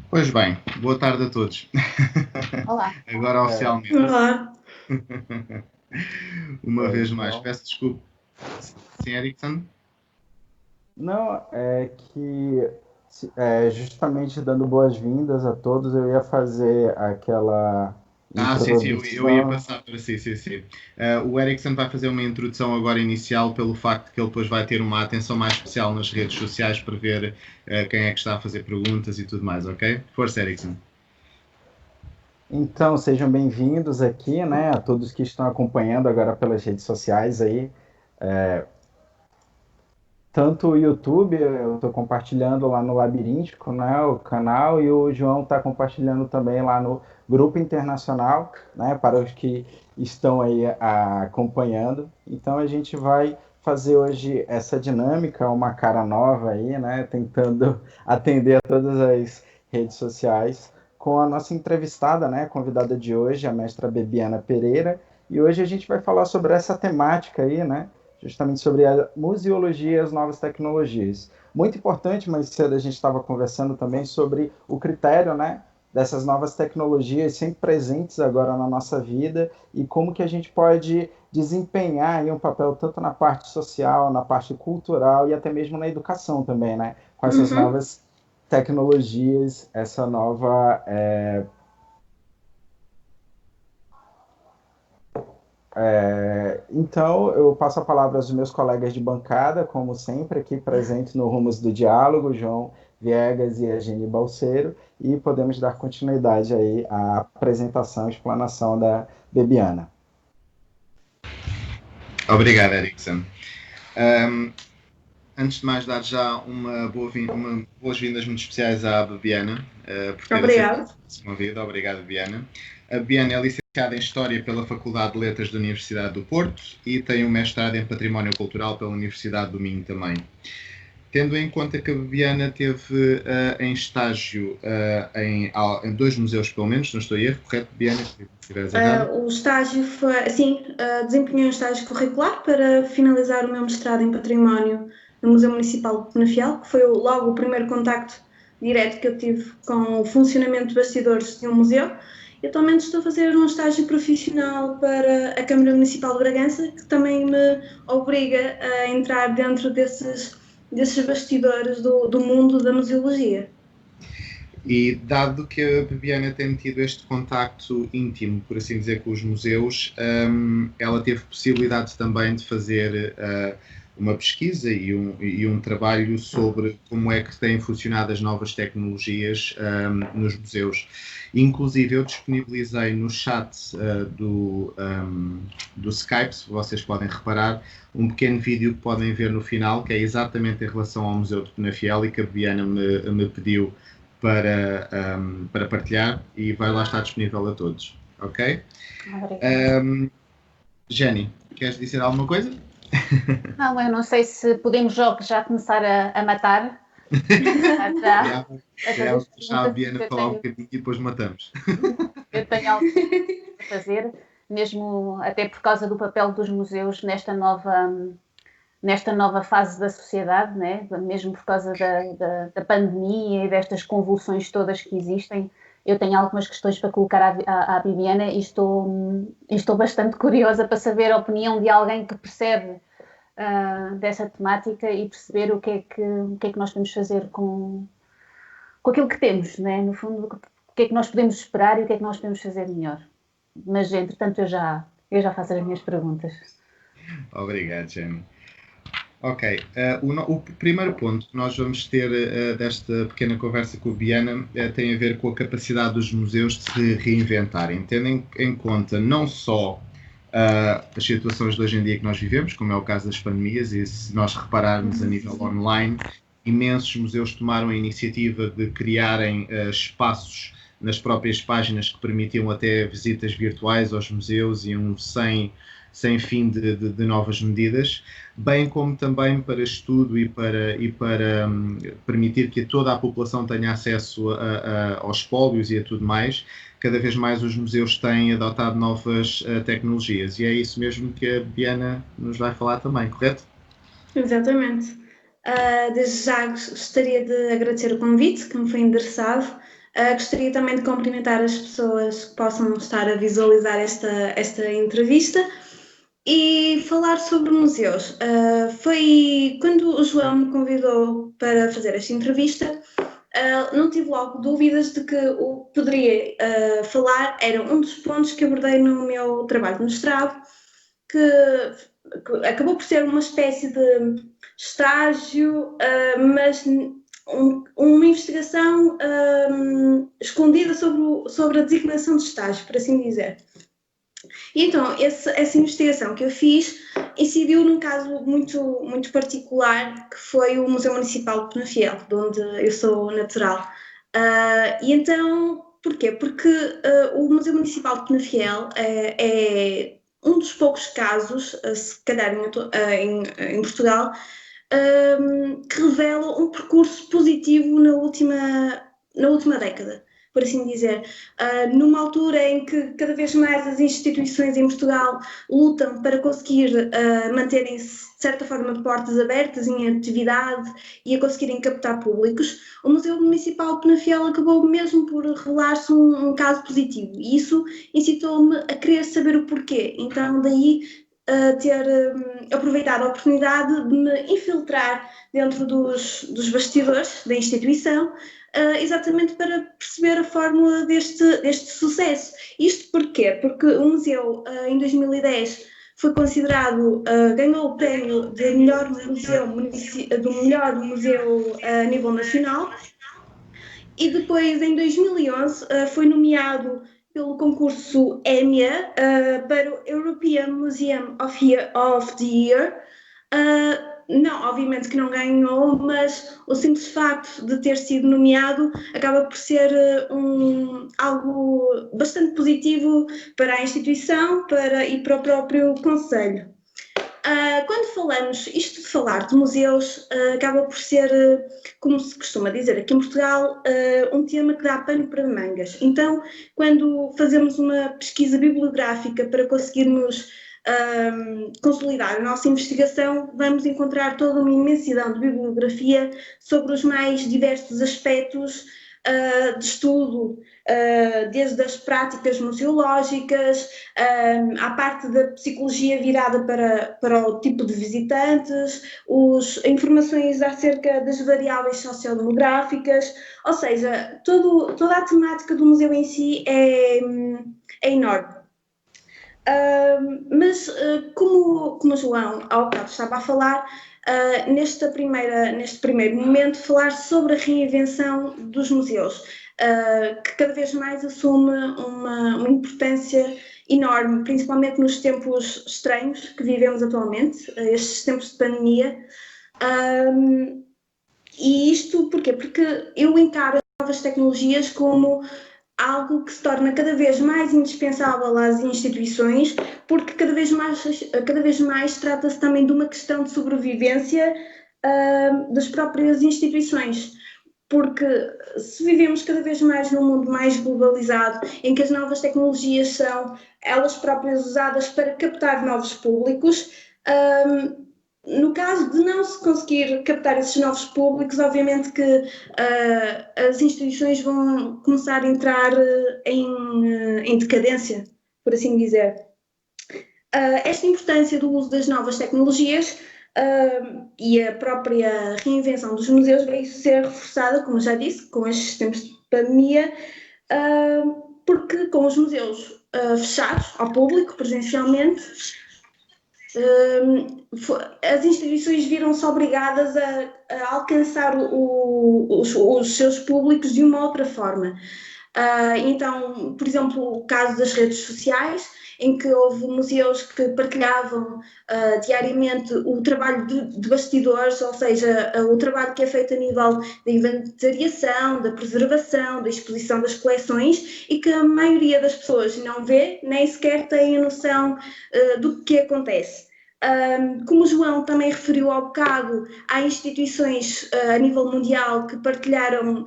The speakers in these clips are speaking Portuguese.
Pois bem, boa tarde a todos. Olá. Agora oficialmente. Olá. Uma vez mais, João. peço desculpa. Sim, Erickson? Não, é que justamente dando boas-vindas a todos, eu ia fazer aquela Sim, eu ia introdução. passar para sim. O Erickson vai fazer uma introdução agora inicial pelo facto que ele depois vai ter uma atenção mais especial nas redes sociais para ver quem é que está a fazer perguntas e tudo mais, ok? Força, Erickson. Então, sejam bem-vindos aqui, né, a todos que estão acompanhando agora pelas redes sociais aí. Tanto o YouTube, eu estou compartilhando lá no Labiríntico, né, o canal, e o João está compartilhando também lá no Grupo Internacional, né, para os que estão aí acompanhando. Então a gente vai fazer hoje essa dinâmica, uma cara nova aí, né, tentando atender a todas as redes sociais, com a nossa entrevistada, né, convidada de hoje, a mestra Bebiana Pereira, e hoje a gente vai falar sobre essa temática aí, né, justamente sobre a museologia e as novas tecnologias. Muito importante, mais cedo a gente estava conversando também sobre o critério, né, dessas novas tecnologias sempre presentes agora na nossa vida e como que a gente pode desempenhar aí um papel tanto na parte social, na parte cultural e até mesmo na educação também, né, com essas novas tecnologias, essa nova então, eu passo a palavra aos meus colegas de bancada, como sempre, aqui presentes no Rumos do Diálogo, João Viegas e a Geni Balseiro, e podemos dar continuidade aí à apresentação e explanação da Bebiana. Obrigado, Erickson. Antes de mais, dar já boas-vindas muito especiais à Bebiana, por ter aceitado esse convite. Obrigado, Bebiana. A Bebiana é licenciada em História pela Faculdade de Letras da Universidade do Porto e tem um mestrado em Património Cultural pela Universidade do Minho também. Tendo em conta que a Bebiana teve em estágio em 2 museus, pelo menos, não estou a erro, correto, Bebiana? O estágio foi, desempenhei um estágio curricular para finalizar o meu mestrado em Património no Museu Municipal de Penafiel, que foi logo o primeiro contacto direto que eu tive com o funcionamento de bastidores de um museu. E atualmente estou a fazer um estágio profissional para a Câmara Municipal de Bragança, que também me obriga a entrar dentro desses bastidores do mundo da museologia. E dado que a Bebiana tem tido este contacto íntimo, por assim dizer, com os museus, ela teve possibilidade também de fazer uma pesquisa e um trabalho sobre como é que têm funcionado as novas tecnologias nos museus. Inclusive, eu disponibilizei no chat do Skype, se vocês podem reparar, um pequeno vídeo que podem ver no final, que é exatamente em relação ao Museu de Penafiel e que a Bebiana me pediu para partilhar e vai lá estar disponível a todos, ok? Jenny, queres dizer alguma coisa? Não, eu não sei se podemos já começar a matar. Já a Biana falar um bocadinho e depois matamos. Eu tenho algo a fazer, mesmo até por causa do papel dos museus nesta nova fase da sociedade, né? Mesmo por causa da pandemia e destas convulsões todas que existem. Eu tenho algumas questões para colocar à Bibiana e estou bastante curiosa para saber a opinião de alguém que percebe dessa temática e perceber o que é que nós podemos fazer com aquilo que temos, né? No fundo, o que é que nós podemos esperar e o que é que nós podemos fazer melhor. Mas, entretanto, eu já faço as minhas perguntas. Obrigado, Jenny. Ok, o primeiro ponto que nós vamos ter desta pequena conversa com a Biana tem a ver com a capacidade dos museus de se reinventarem, tendo em conta não só as situações de hoje em dia que nós vivemos, como é o caso das pandemias, e se nós repararmos a nível online, imensos museus tomaram a iniciativa de criarem espaços nas próprias páginas que permitiam até visitas virtuais aos museus e sem fim de novas medidas, bem como também para estudo e para permitir que toda a população tenha acesso aos espólios e a tudo mais. Cada vez mais os museus têm adotado novas tecnologias e é isso mesmo que a Biana nos vai falar também, correto? Exatamente. Desde já gostaria de agradecer o convite que me foi endereçado Gostaria também de cumprimentar as pessoas que possam estar a visualizar esta entrevista e falar sobre museus. Foi quando o João me convidou para fazer esta entrevista, não tive logo dúvidas de que o que poderia falar era um dos pontos que abordei no meu trabalho de mestrado, que acabou por ser uma espécie de estágio, mas uma investigação escondida sobre a designação de estágio, por assim dizer. E então, essa investigação que eu fiz incidiu num caso muito, muito particular, que foi o Museu Municipal de Penafiel, de onde eu sou natural. E então, porquê? Porque o Museu Municipal de Penafiel é um dos poucos casos, se calhar em Portugal, que revela um percurso positivo na última década, por assim dizer, numa altura em que cada vez mais as instituições em Portugal lutam para conseguir manterem-se, de certa forma, de portas abertas em atividade e a conseguirem captar públicos, o Museu Municipal de Penafiel acabou mesmo por revelar-se um caso positivo, e isso incitou-me a querer saber o porquê. Então, daí ter aproveitado a oportunidade de me infiltrar dentro dos bastidores da instituição, exatamente para perceber a fórmula deste sucesso. Isto porquê? Porque o museu, em 2010, foi considerado, ganhou o prémio de melhor museu a nível nacional, e depois, em 2011, foi nomeado pelo concurso EMEA para o European Museum of the Year. Não, obviamente que não ganhou, mas o simples facto de ter sido nomeado acaba por ser algo bastante positivo para a instituição e para o próprio Conselho. Quando falamos, isto de falar de museus, acaba por ser, como se costuma dizer aqui em Portugal, um tema que dá pano para mangas. Então, quando fazemos uma pesquisa bibliográfica para conseguirmos consolidar a nossa investigação, vamos encontrar toda uma imensidão de bibliografia sobre os mais diversos aspectos de estudo, desde as práticas museológicas, à parte da psicologia virada para o tipo de visitantes, informações acerca das variáveis sociodemográficas, ou seja, toda a temática do museu em si é enorme. Mas como o João ao bocado estava a falar, neste primeiro momento, falar sobre a reinvenção dos museus, que cada vez mais assume uma importância enorme, principalmente nos tempos estranhos que vivemos atualmente, estes tempos de pandemia. E isto porquê? Porque eu encaro as novas tecnologias como algo que se torna cada vez mais indispensável às instituições, porque cada vez mais trata-se também de uma questão de sobrevivência das próprias instituições, porque se vivemos cada vez mais num mundo mais globalizado, em que as novas tecnologias são elas próprias usadas para captar novos públicos, no caso de não se conseguir captar esses novos públicos, obviamente que as instituições vão começar a entrar em decadência, por assim dizer. Esta importância do uso das novas tecnologias e a própria reinvenção dos museus veio ser reforçada, como já disse, com estes tempos de pandemia, porque com os museus fechados ao público, presencialmente, as instituições viram-se obrigadas a alcançar os seus públicos de uma outra forma. Então, por exemplo, o caso das redes sociais, em que houve museus que partilhavam diariamente o trabalho de bastidores, ou seja, o trabalho que é feito a nível da inventariação, da preservação, da exposição das coleções, e que a maioria das pessoas não vê, nem sequer tem a noção do que acontece. Como o João também referiu há bocado, há instituições a nível mundial que partilharam,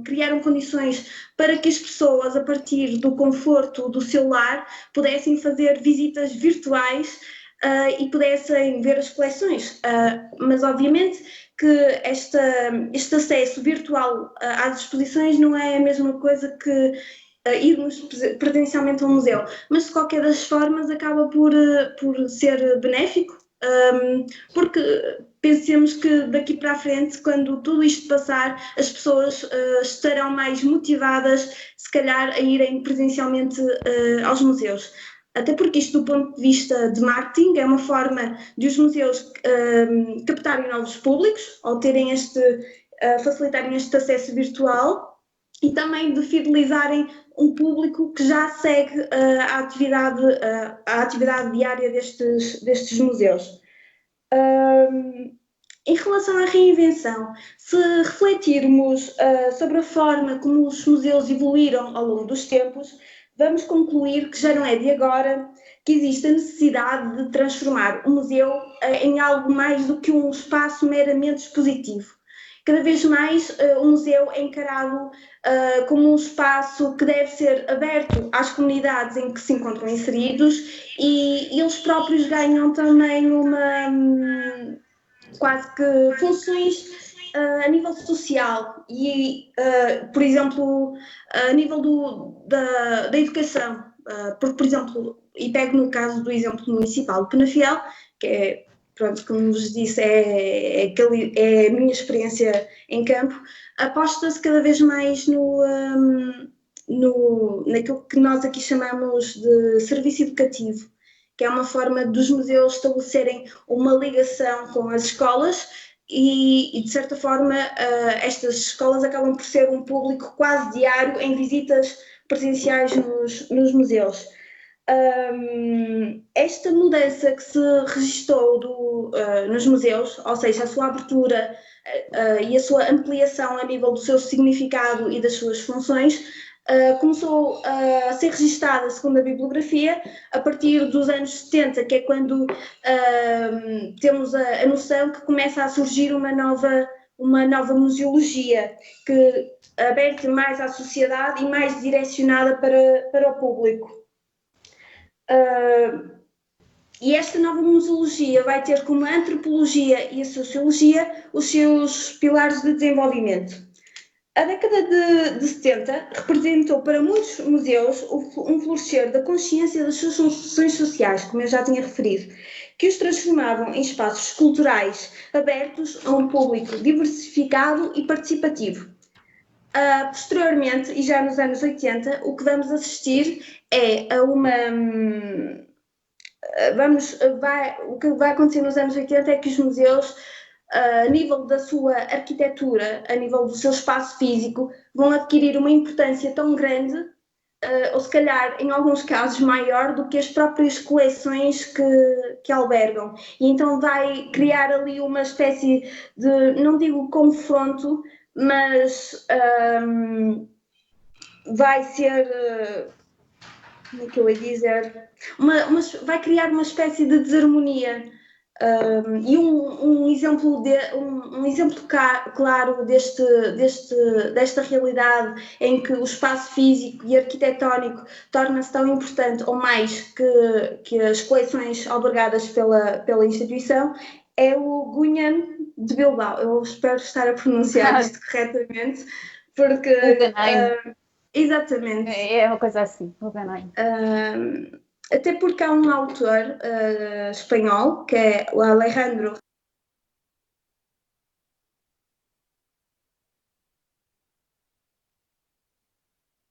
criaram condições para que as pessoas, a partir do conforto do seu lar, pudessem fazer visitas virtuais e pudessem ver as coleções. Mas obviamente que este acesso virtual às exposições não é a mesma coisa que irmos presencialmente ao museu, mas de qualquer das formas acaba por ser benéfico, porque pensemos que daqui para a frente, quando tudo isto passar, as pessoas estarão mais motivadas, se calhar, a irem presencialmente aos museus. Até porque isto, do ponto de vista de marketing, é uma forma de os museus captarem novos públicos, ao terem facilitarem este acesso virtual, e também de fidelizarem um público que já segue a atividade diária destes museus. Em relação à reinvenção, se refletirmos sobre a forma como os museus evoluíram ao longo dos tempos, vamos concluir que já não é de agora que existe a necessidade de transformar o museu em algo mais do que um espaço meramente expositivo. Cada vez mais o museu é encarado como um espaço que deve ser aberto às comunidades em que se encontram inseridos, e eles próprios ganham também quase que funções a nível social e, por exemplo, a nível da educação. Por exemplo, e pego no caso do exemplo municipal de Penafiel, que é, pronto, como vos disse, é a minha experiência em campo, aposta-se cada vez mais naquilo que nós aqui chamamos de serviço educativo, que é uma forma dos museus estabelecerem uma ligação com as escolas e de certa forma, estas escolas acabam por ser um público quase diário em visitas presenciais nos museus. Esta mudança que se registou nos museus, ou seja, a sua abertura e a sua ampliação a nível do seu significado e das suas funções, começou a ser registada, segundo a bibliografia, a partir dos anos 70, que é quando temos a noção que começa a surgir uma nova museologia, que aberta mais à sociedade e mais direcionada para o público. E esta nova museologia vai ter como a antropologia e a sociologia os seus pilares de desenvolvimento. A década de 70 representou para muitos museus um florescer da consciência das suas funções sociais, como eu já tinha referido, que os transformavam em espaços culturais abertos a um público diversificado e participativo. Posteriormente, e já nos anos 80, o que vamos assistir é a o que vai acontecer nos anos 80 é que os museus, a nível da sua arquitetura, a nível do seu espaço físico, vão adquirir uma importância tão grande, ou se calhar em alguns casos maior do que as próprias coleções que albergam. E então vai criar ali uma espécie de, não digo confronto, mas vai ser, como é que eu ia dizer, vai criar uma espécie de desarmonia. E um exemplo claro desta realidade em que o espaço físico e arquitetónico torna-se tão importante ou mais que as coleções albergadas pela instituição é o Guggenheim de Bilbao. Eu espero estar a pronunciar isto corretamente, porque exatamente, é uma coisa assim, Guggenheim. Até porque há um autor espanhol, que é o Alejandro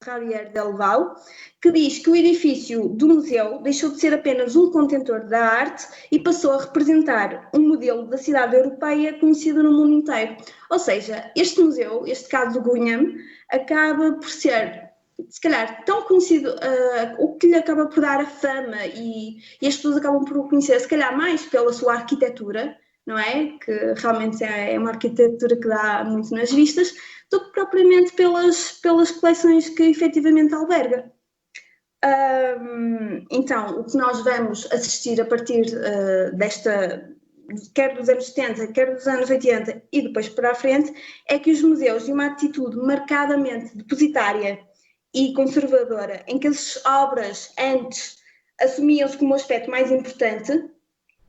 Javier del Val, que diz que o edifício do museu deixou de ser apenas um contentor da arte e passou a representar um modelo da cidade europeia conhecido no mundo inteiro. Ou seja, este museu, este caso do Guggenheim, acaba por ser, se calhar, tão conhecido, o que lhe acaba por dar a fama e as pessoas acabam por o conhecer, se calhar, mais pela sua arquitetura, não é? Que realmente é uma arquitetura que dá muito nas vistas, do que propriamente pelas coleções que efetivamente alberga. Então, o que nós vamos assistir a partir quer dos anos 70, quer dos anos 80 e depois para a frente, é que os museus, de uma atitude marcadamente depositária e conservadora, em que as obras antes assumiam-se como o aspecto mais importante,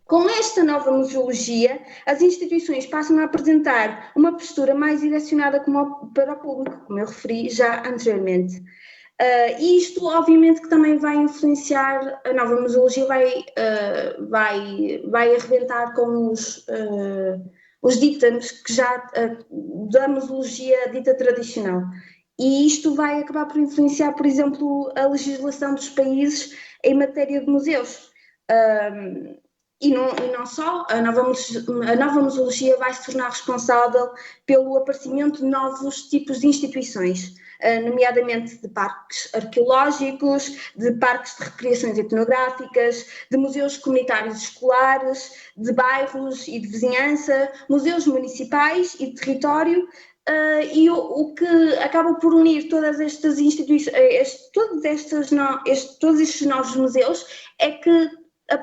Com esta nova museologia, as instituições passam a apresentar uma postura mais direcionada para o público, como eu referi já anteriormente. E isto, obviamente, que também vai influenciar, a nova museologia vai arrebentar com os ditames que já da museologia dita tradicional. E isto vai acabar por influenciar, por exemplo, a legislação dos países em matéria de museus. E não só, a nova museologia vai se tornar responsável pelo aparecimento de novos tipos de instituições, nomeadamente de parques arqueológicos, de parques de recreações etnográficas, de museus comunitários escolares, de bairros e de vizinhança, museus municipais e de território, e o que acaba por unir todas estas instituições, todos estes novos museus, é que a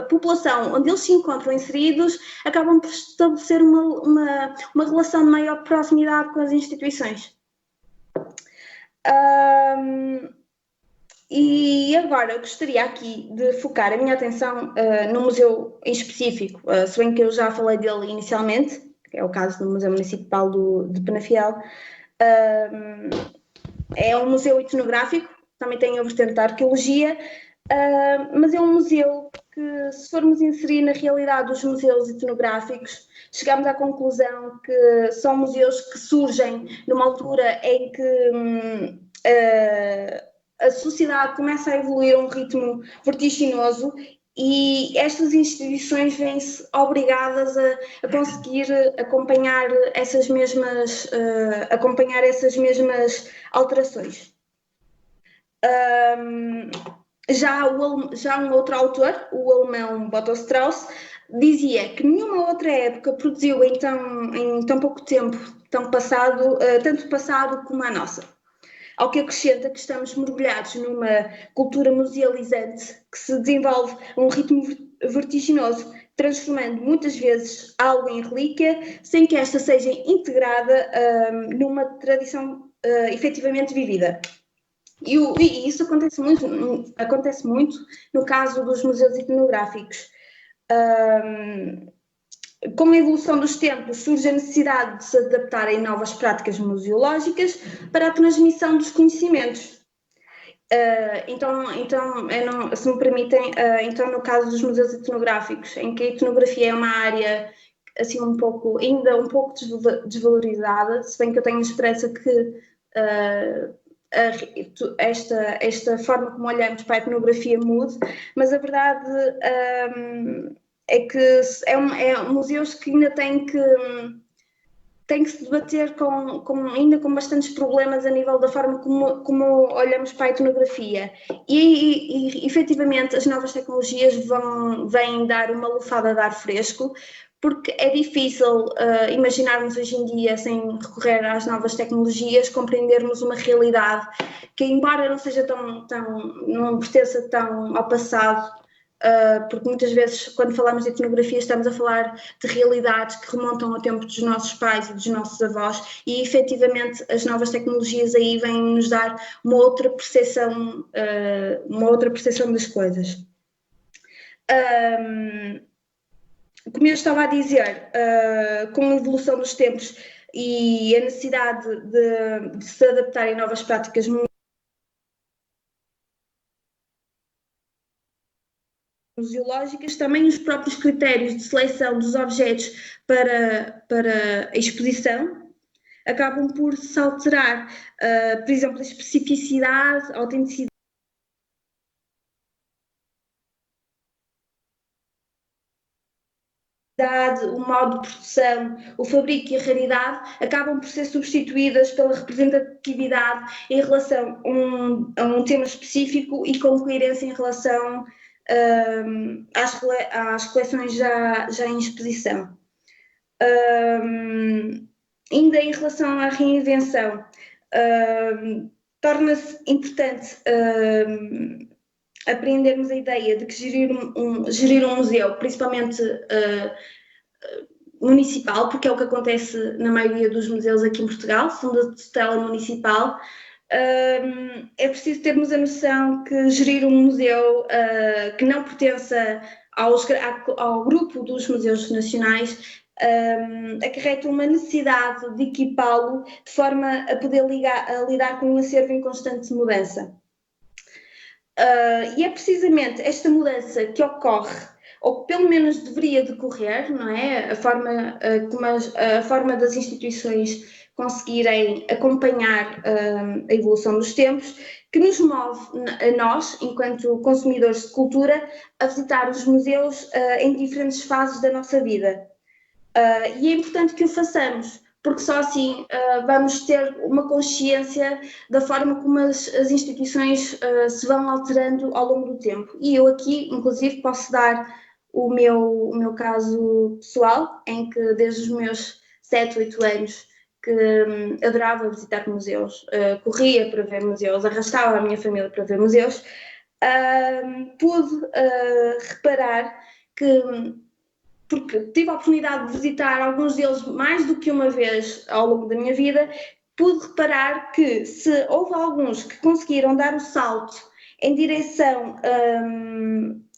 população onde eles se encontram inseridos acabam por estabelecer uma relação de maior proximidade com as instituições. E agora eu gostaria aqui de focar a minha atenção no museu em específico, se bem que eu já falei dele inicialmente, que é o caso do Museu Municipal de Penafiel. É um museu etnográfico, também tem a vertente da arqueologia, mas é um museu que, se formos inserir na realidade dos museus etnográficos, chegamos à conclusão que são museus que surgem numa altura em que a sociedade começa a evoluir a um ritmo vertiginoso e estas instituições vêm-se obrigadas a conseguir acompanhar essas mesmas alterações. Já um outro autor, o alemão Boto Strauss, dizia que nenhuma outra época produziu em tão pouco tempo, tanto passado como a nossa. Ao que acrescenta que estamos mergulhados numa cultura musealizante que se desenvolve a um ritmo vertiginoso, transformando muitas vezes algo em relíquia, sem que esta seja integrada numa tradição efetivamente vivida. E isso acontece muito no caso dos museus etnográficos. Com a evolução dos tempos, surge a necessidade de se adaptarem novas práticas museológicas para a transmissão dos conhecimentos. Se me permitem, então no caso dos museus etnográficos, em que a etnografia é uma área assim ainda um pouco desvalorizada, se bem que eu tenho a esperança que esta forma como olhamos para a etnografia mude, mas a verdade é que museus que ainda têm que se debater ainda com bastantes problemas a nível da forma como olhamos para a etnografia. E efetivamente as novas tecnologias vêm dar uma lufada de ar fresco, porque é difícil imaginarmos hoje em dia, sem recorrer às novas tecnologias, compreendermos uma realidade que, embora não pertença tão ao passado, porque muitas vezes, quando falamos de etnografia, estamos a falar de realidades que remontam ao tempo dos nossos pais e dos nossos avós, e efetivamente as novas tecnologias aí vêm-nos dar uma outra percepção das coisas. Como eu estava a dizer, com a evolução dos tempos e a necessidade de se adaptarem a novas práticas museológicas, também os próprios critérios de seleção dos objetos para a exposição acabam por se alterar. Por exemplo, a especificidade, a autenticidade, o modo de produção, o fabrico e a raridade acabam por ser substituídas pela representatividade em relação a um tema específico e com coerência em relação às coleções já em exposição. Ainda em relação à reinvenção, torna-se importante apreendermos a ideia de que gerir um museu, principalmente municipal, porque é o que acontece na maioria dos museus aqui em Portugal, são de tutela municipal. É preciso termos a noção que gerir um museu que não pertença ao grupo dos museus nacionais acarreta uma necessidade de equipá-lo de forma a poder lidar com um acervo em constante mudança. E é precisamente esta mudança que ocorre, ou que pelo menos deveria decorrer, não é? A forma das instituições conseguirem acompanhar a evolução dos tempos, que nos move a nós, enquanto consumidores de cultura, a visitar os museus em diferentes fases da nossa vida. E é importante que o façamos, porque só assim vamos ter uma consciência da forma como as instituições se vão alterando ao longo do tempo. E eu aqui, inclusive, posso dar o meu caso pessoal, em que desde os meus 7, 8 anos que adorava visitar museus, corria para ver museus, arrastava a minha família para ver museus, pude reparar que, porque tive a oportunidade de visitar alguns deles mais do que uma vez ao longo da minha vida, pude reparar que se houve alguns que conseguiram dar o salto em direção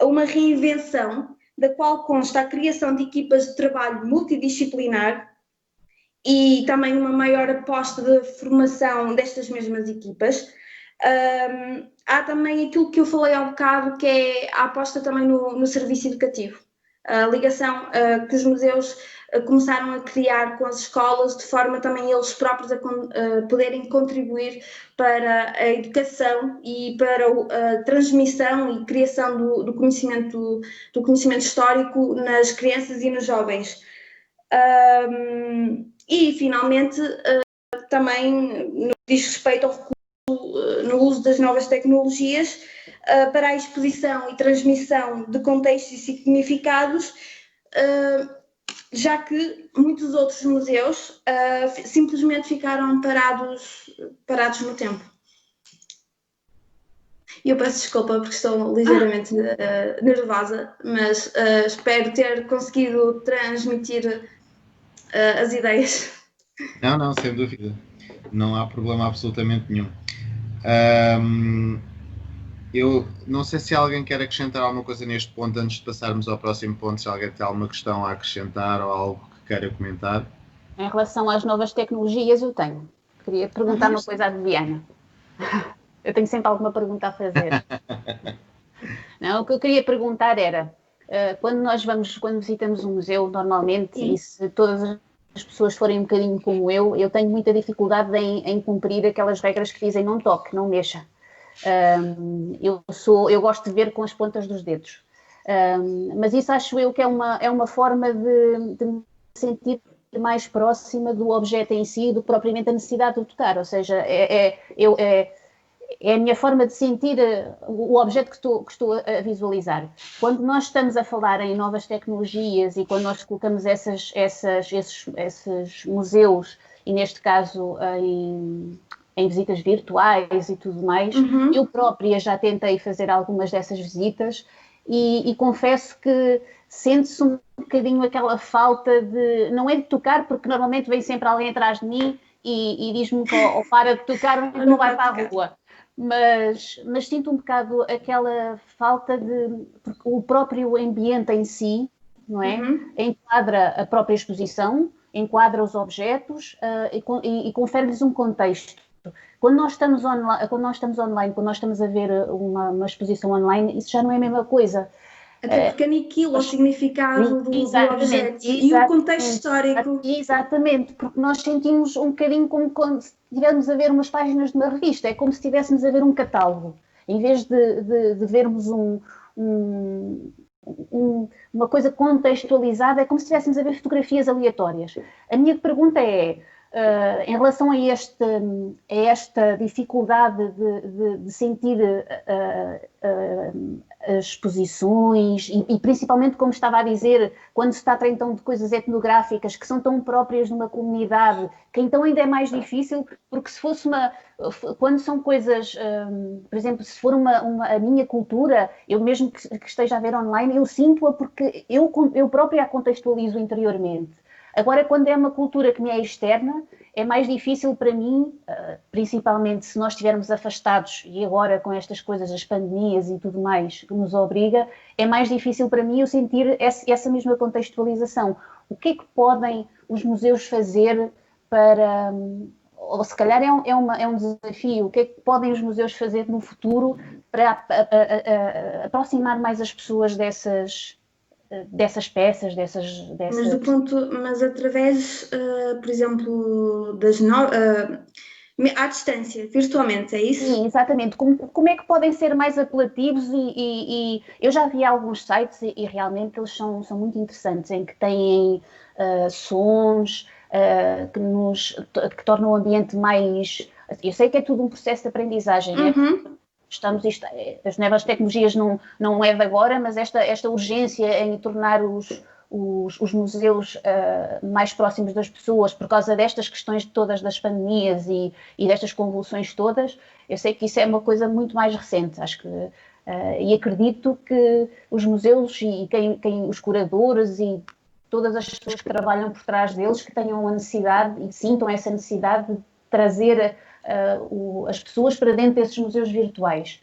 a uma reinvenção, da qual consta a criação de equipas de trabalho multidisciplinar e também uma maior aposta de formação destas mesmas equipas. Há também aquilo que eu falei há um bocado, que é a aposta também no serviço educativo. A ligação que os museus começaram a criar com as escolas, de forma também eles próprios a poderem contribuir para a educação e para a transmissão e criação do conhecimento histórico nas crianças e nos jovens. E, finalmente, também no que diz respeito ao recurso no uso das novas tecnologias, para a exposição e transmissão de contextos e significados, já que muitos outros museus simplesmente ficaram parados no tempo. E eu peço desculpa porque estou ligeiramente nervosa, mas espero ter conseguido transmitir as ideias. Não, sem dúvida. Não há problema absolutamente nenhum. Eu não sei se alguém quer acrescentar alguma coisa neste ponto antes de passarmos ao próximo ponto, se alguém tem alguma questão a acrescentar ou algo que queira comentar. Em relação às novas tecnologias, eu tenho. Queria perguntar uma coisa à Viviana. Eu tenho sempre alguma pergunta a fazer. Não, o que eu queria perguntar era, quando visitamos um museu, normalmente, e se todas as pessoas forem um bocadinho como eu tenho muita dificuldade em cumprir aquelas regras que dizem não toque, não mexa. Eu gosto de ver com as pontas dos dedos, mas isso acho eu que é uma forma de me sentir mais próxima do objeto em si, do que propriamente a necessidade de o tocar, ou seja, é a minha forma de sentir o objeto que estou a visualizar. Quando nós estamos a falar em novas tecnologias e quando nós colocamos esses museus, e neste caso em visitas virtuais e tudo mais, eu própria já tentei fazer algumas dessas visitas e confesso que sente-se um bocadinho aquela falta de, não é de tocar, porque normalmente vem sempre alguém atrás de mim e diz-me para de tocar, não vai para a rua. Mas sinto um bocado aquela falta porque o próprio ambiente em si, não é? Enquadra a própria exposição, enquadra os objetos e confere-lhes um contexto. Quando nós estamos online, quando nós estamos a ver uma exposição online, isso já não é a mesma coisa. Até porque aniquila o significado do objeto e o contexto histórico. Exatamente, porque nós sentimos um bocadinho como quando estivéssemos a ver umas páginas de uma revista, é como se estivéssemos a ver um catálogo. Em vez de vermos uma coisa contextualizada, é como se estivéssemos a ver fotografias aleatórias. A minha pergunta é, em relação a esta dificuldade de sentir as exposições e principalmente, como estava a dizer, quando se trata então de coisas etnográficas que são tão próprias de uma comunidade, que então ainda é mais difícil, porque se fosse quando são coisas, por exemplo, se for a minha cultura, eu mesmo que esteja a ver online, eu sinto-a porque eu própria a contextualizo interiormente. Agora, quando é uma cultura que me é externa, é mais difícil para mim, principalmente se nós estivermos afastados, e agora com estas coisas, as pandemias e tudo mais, que nos obriga, é mais difícil para mim eu sentir essa mesma contextualização. O que é que podem os museus fazer para... Ou se calhar é um desafio, o que é que podem os museus fazer no futuro para aproximar mais as pessoas dessas peças, Mas através, por exemplo, à distância, virtualmente, é isso? Sim, exatamente. Como é que podem ser mais apelativos e eu já vi alguns sites e realmente eles são muito interessantes, em que têm sons que tornam o ambiente mais... Eu sei que é tudo um processo de aprendizagem, né? As novas tecnologias não é de agora, mas esta urgência em tornar os museus mais próximos das pessoas por causa destas questões todas das pandemias e destas convulsões todas, eu sei que isso é uma coisa muito mais recente, acho que e acredito que os museus e os curadores e todas as pessoas que trabalham por trás deles que tenham a necessidade e sintam essa necessidade de trazer as pessoas para dentro desses museus virtuais.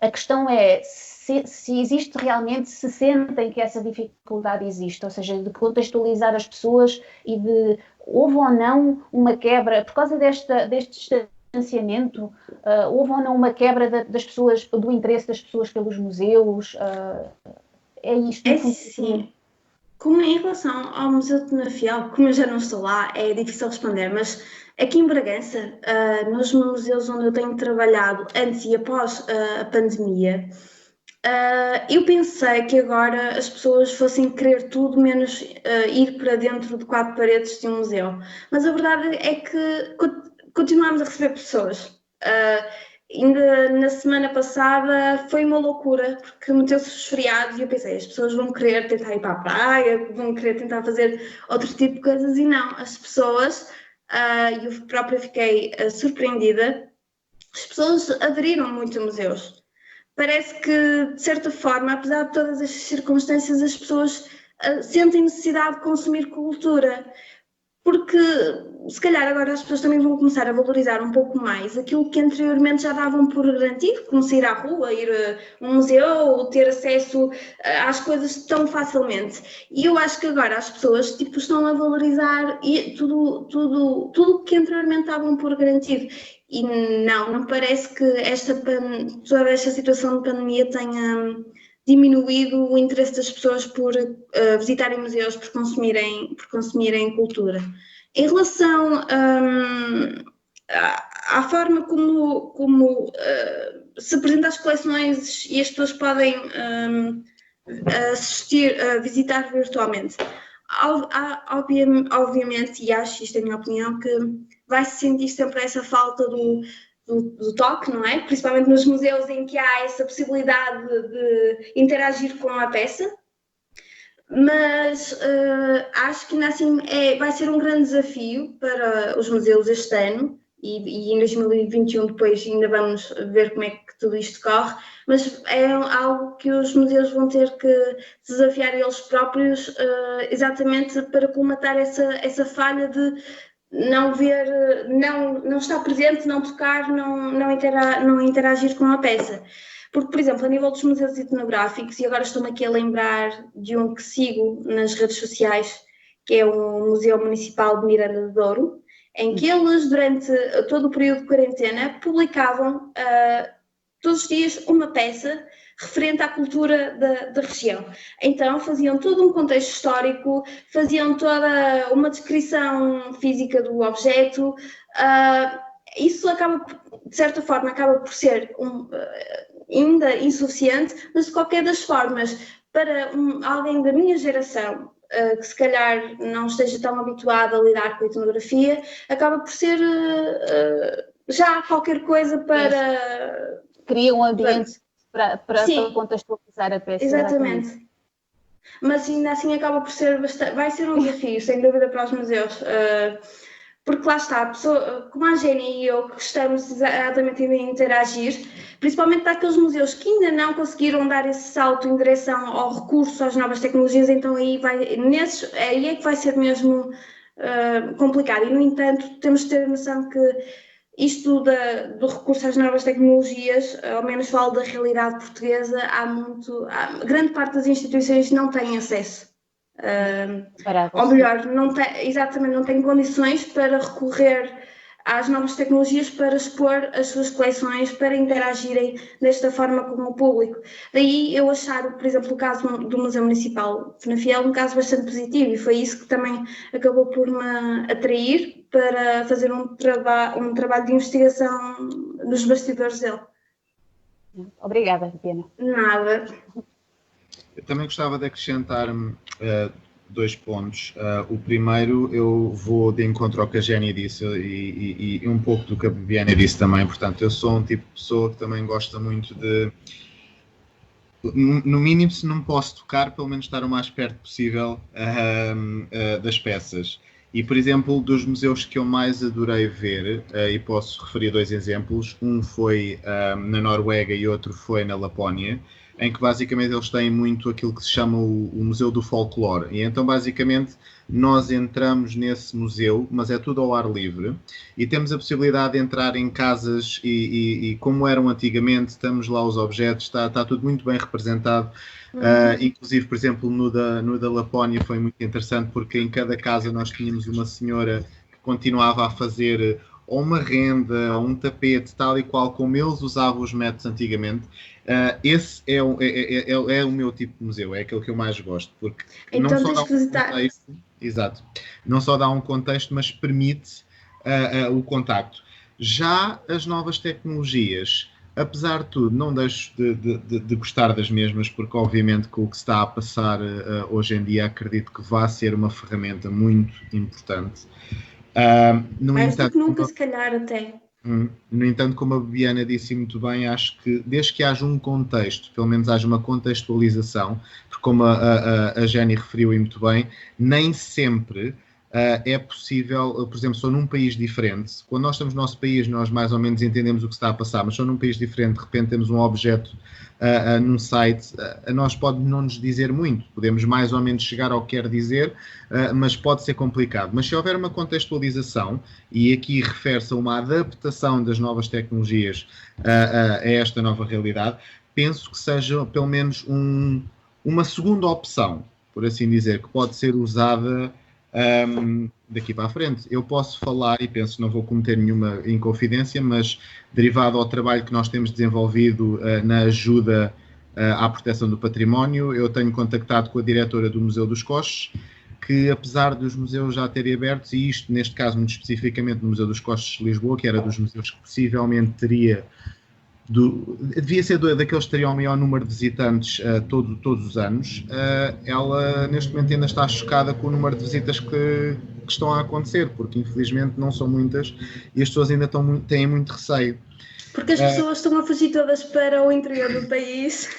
A questão é se existe realmente, se sentem que essa dificuldade existe, ou seja, de contextualizar as pessoas e de houve ou não uma quebra, por causa deste distanciamento, houve ou não uma quebra das pessoas, do interesse das pessoas pelos museus, é isto. É sim. Como em relação ao Museu de Penafiel, como eu já não estou lá, é difícil responder, mas aqui em Bragança, nos museus onde eu tenho trabalhado antes e após a pandemia, eu pensei que agora as pessoas fossem querer tudo menos ir para dentro de 4 paredes de um museu. Mas a verdade é que continuamos a receber pessoas. Ainda na semana passada foi uma loucura, porque meteu-se os feriados e eu pensei, as pessoas vão querer tentar ir para a praia, vão querer tentar fazer outro tipo de coisas, e não, as pessoas, eu própria fiquei surpreendida, as pessoas aderiram muito a museus. Parece que, de certa forma, apesar de todas as circunstâncias, as pessoas sentem necessidade de consumir cultura. Porque, se calhar, agora as pessoas também vão começar a valorizar um pouco mais aquilo que anteriormente já davam por garantido, como sair à rua, ir a um museu, ter acesso às coisas tão facilmente. E eu acho que agora as pessoas estão a valorizar tudo que anteriormente davam por garantido. E não parece que toda esta situação de pandemia tenha diminuído o interesse das pessoas por visitarem museus, por consumirem cultura. Em relação à forma como se apresentam as coleções e as pessoas podem visitar virtualmente, obviamente, e acho, isto é a minha opinião, que vai se sentir sempre essa falta do toque, não é? Principalmente nos museus em que há essa possibilidade de interagir com a peça, mas acho que ainda assim vai ser um grande desafio para os museus este ano e em 2021 depois ainda vamos ver como é que tudo isto corre, mas é algo que os museus vão ter que desafiar eles próprios exatamente para colmatar essa falha de não ver, não estar presente, não tocar, não interagir com a peça. Porque, por exemplo, a nível dos museus etnográficos, e agora estou-me aqui a lembrar de um que sigo nas redes sociais, que é o Museu Municipal de Miranda de Douro, em que eles, durante todo o período de quarentena, publicavam todos os dias uma peça referente à cultura da região. Então faziam todo um contexto histórico, faziam toda uma descrição física do objeto. Isso acaba, de certa forma, acaba por ser ainda insuficiente, mas de qualquer das formas, para alguém da minha geração, que se calhar não esteja tão habituado a lidar com a etnografia, acaba por ser já qualquer coisa para... Cria um ambiente para contextualizar a peça. Exatamente. Mas ainda assim acaba por ser vai ser um desafio, sem dúvida, para os museus. porque lá está, a pessoa, como a Jenny e eu, que gostamos exatamente de interagir, principalmente para aqueles museus que ainda não conseguiram dar esse salto em direção ao recurso às novas tecnologias, então aí é que vai ser mesmo complicado. E, no entanto, temos de ter noção que isto do recurso às novas tecnologias, ao menos falo da realidade portuguesa, grande parte das instituições não tem acesso. Ou melhor, exatamente, não tem condições para recorrer às novas tecnologias para expor as suas coleções, para interagirem desta forma com o público. Daí eu achar, por exemplo, o caso do Museu Municipal de Penafiel um caso bastante positivo, e foi isso que também acabou por me atrair para fazer um trabalho de investigação nos bastidores dele. Obrigada, Diana. Nada. Eu também gostava de acrescentar 2 pontos. O primeiro, eu vou de encontro ao que a Jenny disse e um pouco do que a Bibiana disse também. Portanto, eu sou um tipo de pessoa que também gosta muito de, no mínimo, se não posso tocar, pelo menos estar o mais perto possível das peças. E, por exemplo, dos museus que eu mais adorei ver, e posso referir 2 exemplos, um foi na Noruega e outro foi na Lapónia, em que basicamente eles têm muito aquilo que se chama o Museu do Folclore. E então basicamente nós entramos nesse museu, mas é tudo ao ar livre, e temos a possibilidade de entrar em casas e como eram antigamente, estamos lá os objetos, está tudo muito bem representado. Inclusive, por exemplo, no da Lapónia foi muito interessante, porque em cada casa nós tínhamos uma senhora que continuava a fazer ou uma renda, ou um tapete, tal e qual como eles usavam os métodos antigamente. Esse é o meu tipo de museu, é aquele que eu mais gosto, porque então, não só dá um contexto, exato, não só dá um contexto, mas permite o contacto. Já as novas tecnologias, apesar de tudo, não deixo de gostar das mesmas, porque obviamente com o que se está a passar hoje em dia, acredito que vai ser uma ferramenta muito importante. Mais do que nunca, se calhar, até. No entanto, como a Bibiana disse muito bem, acho que desde que haja um contexto, pelo menos haja uma contextualização, porque como a Jenny referiu muito bem, nem sempre é possível, por exemplo, só num país diferente, quando nós estamos no nosso país, nós mais ou menos entendemos o que está a passar, mas só num país diferente, de repente temos um objeto num site, a nós pode não nos dizer muito, podemos mais ou menos chegar ao que quer dizer, mas pode ser complicado. Mas se houver uma contextualização, e aqui refere-se a uma adaptação das novas tecnologias a esta nova realidade, penso que seja pelo menos uma segunda opção, por assim dizer, que pode ser usada daqui para a frente. Eu posso falar, e penso que não vou cometer nenhuma inconfidência, mas derivado ao trabalho que nós temos desenvolvido na ajuda à proteção do património, eu tenho contactado com a diretora do Museu dos Coches, que apesar dos museus já terem abertos, e isto neste caso muito especificamente no Museu dos Coches de Lisboa, que era dos museus que possivelmente devia ser daqueles que teriam o maior número de visitantes todos os anos, ela neste momento ainda está chocada com o número de visitas que estão a acontecer, porque infelizmente não são muitas e as pessoas ainda têm muito receio. Porque as pessoas estão a fugir todas para o interior do país.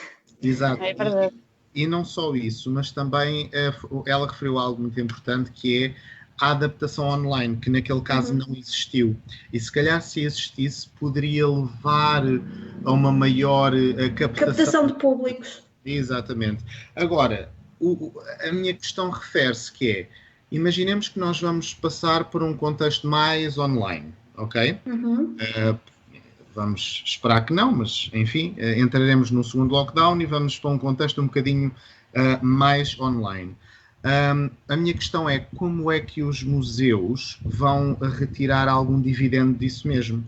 Exato. É verdade. E não só isso, mas também ela referiu algo muito importante, que é a adaptação online, que naquele caso não existiu. E se calhar se existisse, poderia levar a uma maior captação de públicos. Exatamente. Agora, a minha questão refere-se que é, imaginemos que nós vamos passar por um contexto mais online, ok? Vamos esperar que não, mas enfim, entraremos no segundo lockdown e vamos para um contexto um bocadinho mais online. A minha questão é como é que os museus vão retirar algum dividendo disso mesmo?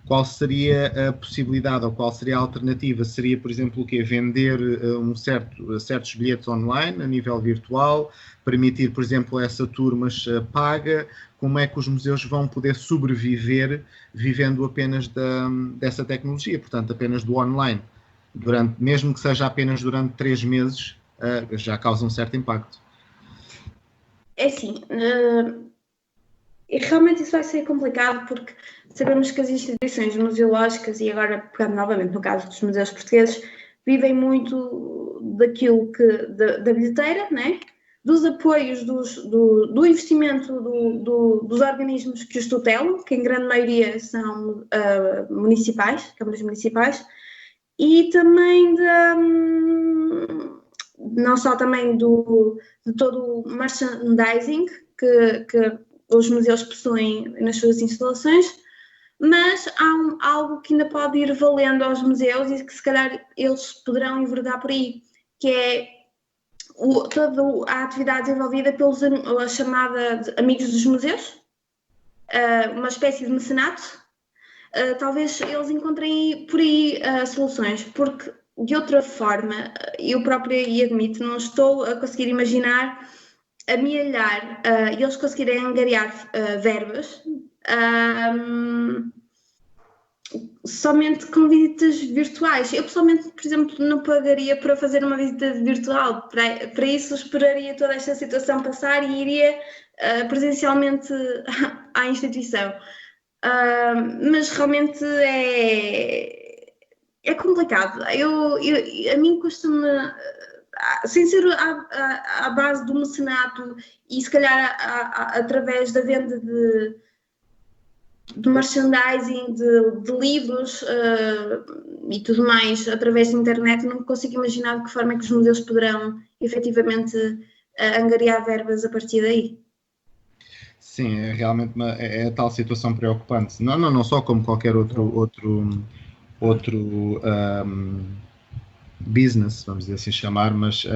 Qual seria a possibilidade ou qual seria a alternativa? Seria, por exemplo, o quê? Vender certos bilhetes online a nível virtual, permitir, por exemplo, essa turmas paga? Como é que os museus vão poder sobreviver vivendo apenas dessa tecnologia, portanto, apenas do online? Mesmo que seja apenas durante 3 meses, já causa um certo impacto. É assim, e realmente isso vai ser complicado, porque sabemos que as instituições museológicas, e agora pegando novamente no caso dos museus portugueses, vivem muito daquilo da bilheteira, né? dos apoios do investimento dos organismos que os tutelam, que em grande maioria são municipais, câmaras municipais, e também não só também de todo o merchandising que os museus possuem nas suas instalações, mas há algo que ainda pode ir valendo aos museus e que se calhar eles poderão enverdar por aí, que é toda a atividade desenvolvida pelos a chamada de Amigos dos Museus, uma espécie de mecenato. Talvez eles encontrem por aí soluções, porque de outra forma, eu própria e admito, não estou a conseguir imaginar amealhar e eles conseguirem angariar verbas somente com visitas virtuais. Eu pessoalmente, por exemplo, não pagaria para fazer uma visita virtual, para isso esperaria toda esta situação passar e iria presencialmente à instituição. Mas realmente é complicado. A mim custa-me, sem ser à base do mecenato e se calhar através da venda de merchandising, de livros e tudo mais, através da internet, não consigo imaginar de que forma é que os museus poderão efetivamente angariar verbas a partir daí. Sim, é realmente é tal situação preocupante. Não só como qualquer outro business, vamos dizer assim chamar, mas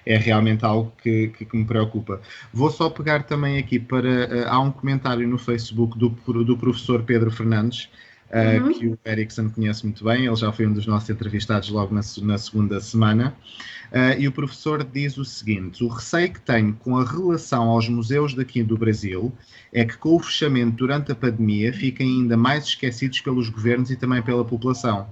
é realmente algo que me preocupa. Vou só pegar também aqui para... há um comentário no Facebook do professor Pedro Fernandes, que o Erickson conhece muito bem, ele já foi um dos nossos entrevistados logo na segunda semana, e o professor diz o seguinte: o receio que tenho com a relação aos museus daqui do Brasil é que com o fechamento durante a pandemia fiquem ainda mais esquecidos pelos governos e também pela população.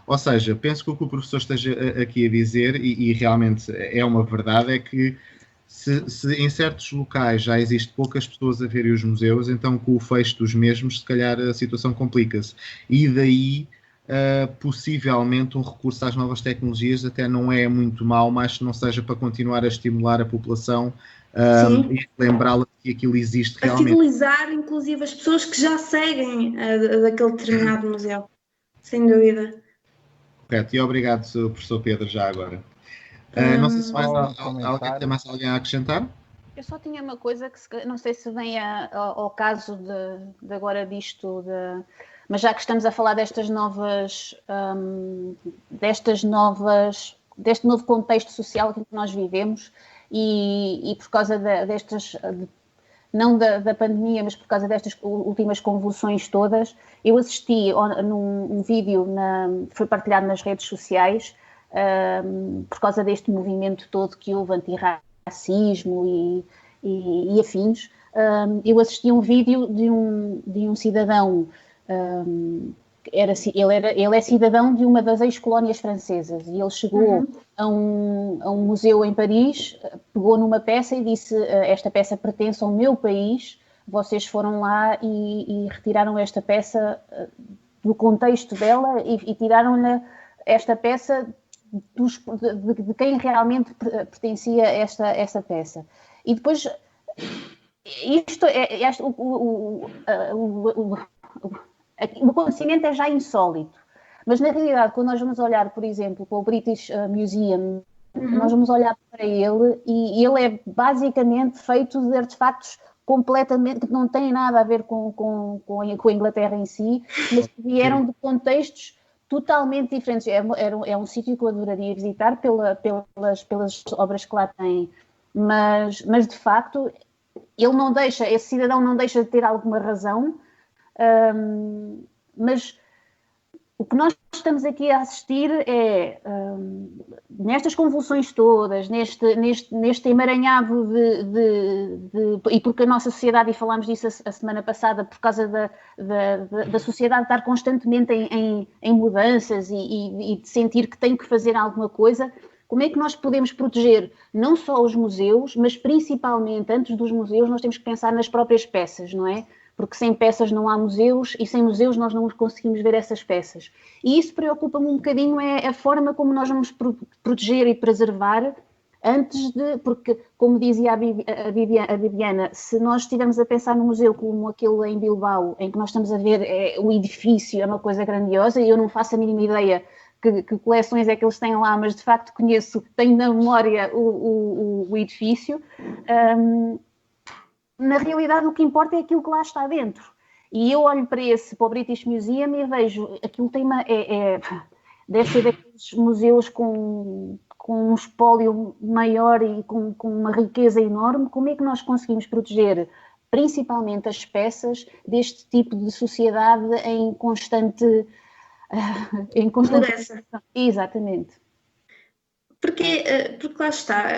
Ou seja, penso que o que o professor esteja aqui a dizer, e realmente é uma verdade, é que se em certos locais já existe poucas pessoas a verem os museus, então com o fecho dos mesmos, se calhar a situação complica-se. E daí, possivelmente, um recurso às novas tecnologias até não é muito mau, mas não seja para continuar a estimular a população e lembrá-la que aquilo existe realmente. A fidelizar, inclusive, as pessoas que já seguem daquele determinado museu, sem dúvida. Correto, e obrigado, professor Pedro, já agora. Não sei se alguém tem mais alguém a acrescentar? Eu só tinha uma coisa que não sei se vem ao caso de agora disto, mas já que estamos a falar deste novo contexto social em que nós vivemos e por causa não da pandemia, mas por causa destas últimas convulsões todas, eu assisti num vídeo que foi partilhado nas redes sociais por causa deste movimento todo que houve antirracismo e afins. Eu assisti um vídeo de um cidadão, ele é cidadão de uma das ex-colónias francesas e ele chegou a um museu em Paris, pegou numa peça e disse: esta peça pertence ao meu país, vocês foram lá e retiraram esta peça do contexto dela e tiraram-lhe esta peça de quem realmente pertencia esta peça. E depois, o acontecimento é já insólito, mas na realidade, quando nós vamos olhar, por exemplo, para o British Museum, nós vamos olhar para ele e ele é basicamente feito de artefactos completamente que não têm nada a ver com a Inglaterra em si, mas que vieram de contextos totalmente diferentes. É um sítio que eu adoraria visitar pelas obras que lá tem, mas de facto esse cidadão não deixa de ter alguma razão, mas o que nós estamos aqui a assistir é, nestas convulsões todas, neste emaranhado e porque a nossa sociedade, e falámos disso a semana passada, por causa da sociedade estar constantemente em mudanças e de sentir que tem que fazer alguma coisa, como é que nós podemos proteger não só os museus, mas principalmente, antes dos museus, nós temos que pensar nas próprias peças, não é? Porque sem peças não há museus e sem museus nós não conseguimos ver essas peças. E isso preocupa-me um bocadinho, é a forma como nós vamos proteger e preservar porque, como dizia a Bibiana, se nós estivermos a pensar no museu como aquele em Bilbao, em que nós estamos a ver o edifício, é uma coisa grandiosa, e eu não faço a mínima ideia que coleções é que eles têm lá, mas de facto tenho na memória o edifício. Na realidade, o que importa é aquilo que lá está dentro. E eu olho para o British Museum e vejo, aquilo deve ser daqueles museus com um espólio maior e com uma riqueza enorme. Como é que nós conseguimos proteger principalmente as peças deste tipo de sociedade em constante mudança? Exatamente. Porque lá está,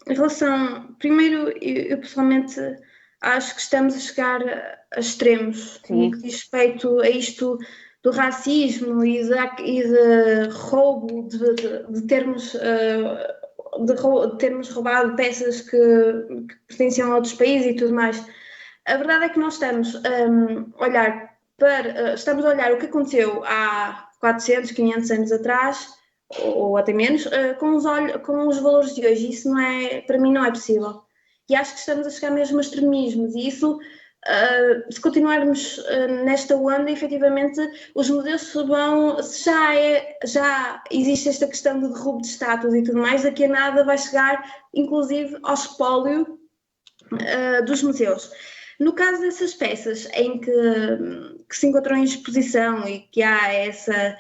em relação, primeiro, eu pessoalmente acho que estamos a chegar a extremos no que diz respeito a isto do racismo e de roubo de termos roubado peças que pertenciam a outros países e tudo mais. A verdade é que nós estamos a olhar o que aconteceu há 400, 500 anos atrás, ou até menos, com os valores de hoje. Isso para mim não é possível. E acho que estamos a chegar mesmo a extremismos, e isso, se continuarmos nesta onda, efetivamente, os museus se já existe esta questão de derrubo de estátuas e tudo mais, daqui a nada vai chegar, inclusive, ao espólio dos museus. No caso dessas peças em que se encontram em exposição e que há essa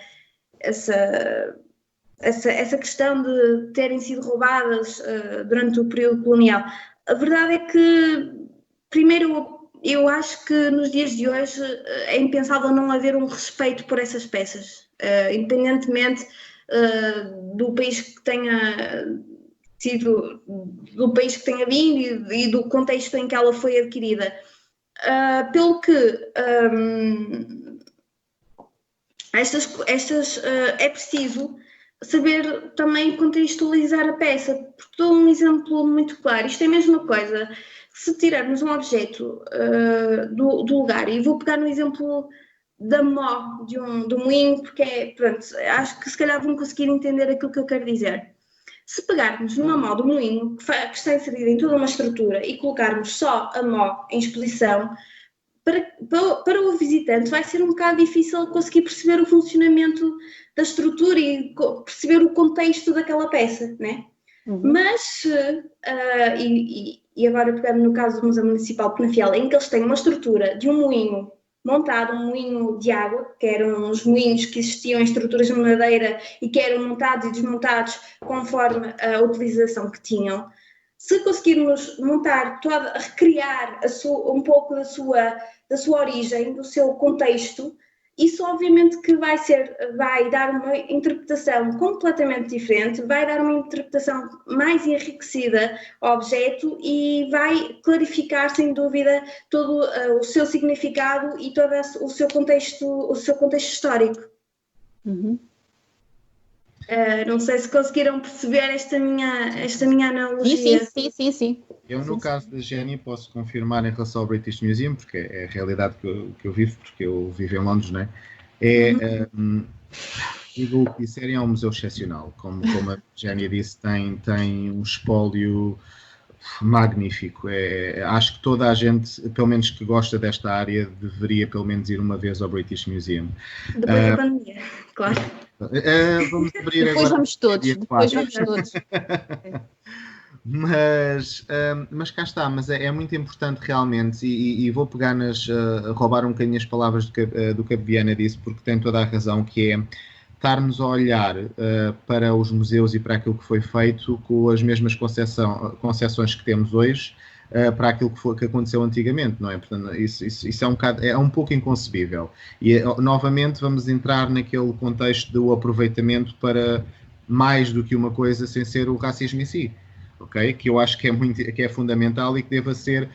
questão de terem sido roubadas durante o período colonial, a verdade é que, primeiro, eu acho que nos dias de hoje é impensável não haver um respeito por essas peças, independentemente do país que tenha sido, do país que tenha vindo e do contexto em que ela foi adquirida. Pelo que é preciso saber também contextualizar a peça, porque dou um exemplo muito claro. Isto é a mesma coisa, se tirarmos um objeto do lugar, e vou pegar no exemplo da mó do moinho, porque pronto, acho que se calhar vão conseguir entender aquilo que eu quero dizer. Se pegarmos numa mó do moinho, que está inserida em toda uma estrutura, e colocarmos só a mó em exposição, para o visitante vai ser um bocado difícil conseguir perceber o funcionamento da estrutura e perceber o contexto daquela peça, né? Mas, e agora pegando no caso do Museu Municipal de Penafiel, em que eles têm uma estrutura de um moinho montado, um moinho de água, que eram os moinhos que existiam em estruturas de madeira e que eram montados e desmontados conforme a utilização que tinham. Se conseguirmos recriar um pouco da sua origem, do seu contexto, isso obviamente que vai dar uma interpretação completamente diferente, vai dar uma interpretação mais enriquecida ao objeto e vai clarificar, sem dúvida, todo o seu significado e todo o seu contexto histórico. Não sei se conseguiram perceber esta minha analogia. Sim. Eu, no caso da Jenny, posso confirmar em relação ao British Museum, porque é a realidade que eu vivo, porque eu vivo em Londres, não é? Digo o que disserem, é um museu excepcional. Como a Jenny disse, tem um espólio magnífico. Acho que toda a gente, pelo menos que gosta desta área, deveria pelo menos ir uma vez ao British Museum. Depois da pandemia, claro. Vamos abrir depois agora. Vamos todos. Mas cá está, mas é muito importante realmente, e vou pegar roubar um bocadinho as palavras do que a Bibiana disse, porque tem toda a razão, que é estarmos a olhar para os museus e para aquilo que foi feito com as mesmas concepções que temos hoje para aquilo que aconteceu antigamente, não é? Portanto, isso é um pouco inconcebível. E novamente vamos entrar naquele contexto do aproveitamento para mais do que uma coisa, sem ser o racismo em si. Okay? Que eu acho que é fundamental e que deva ser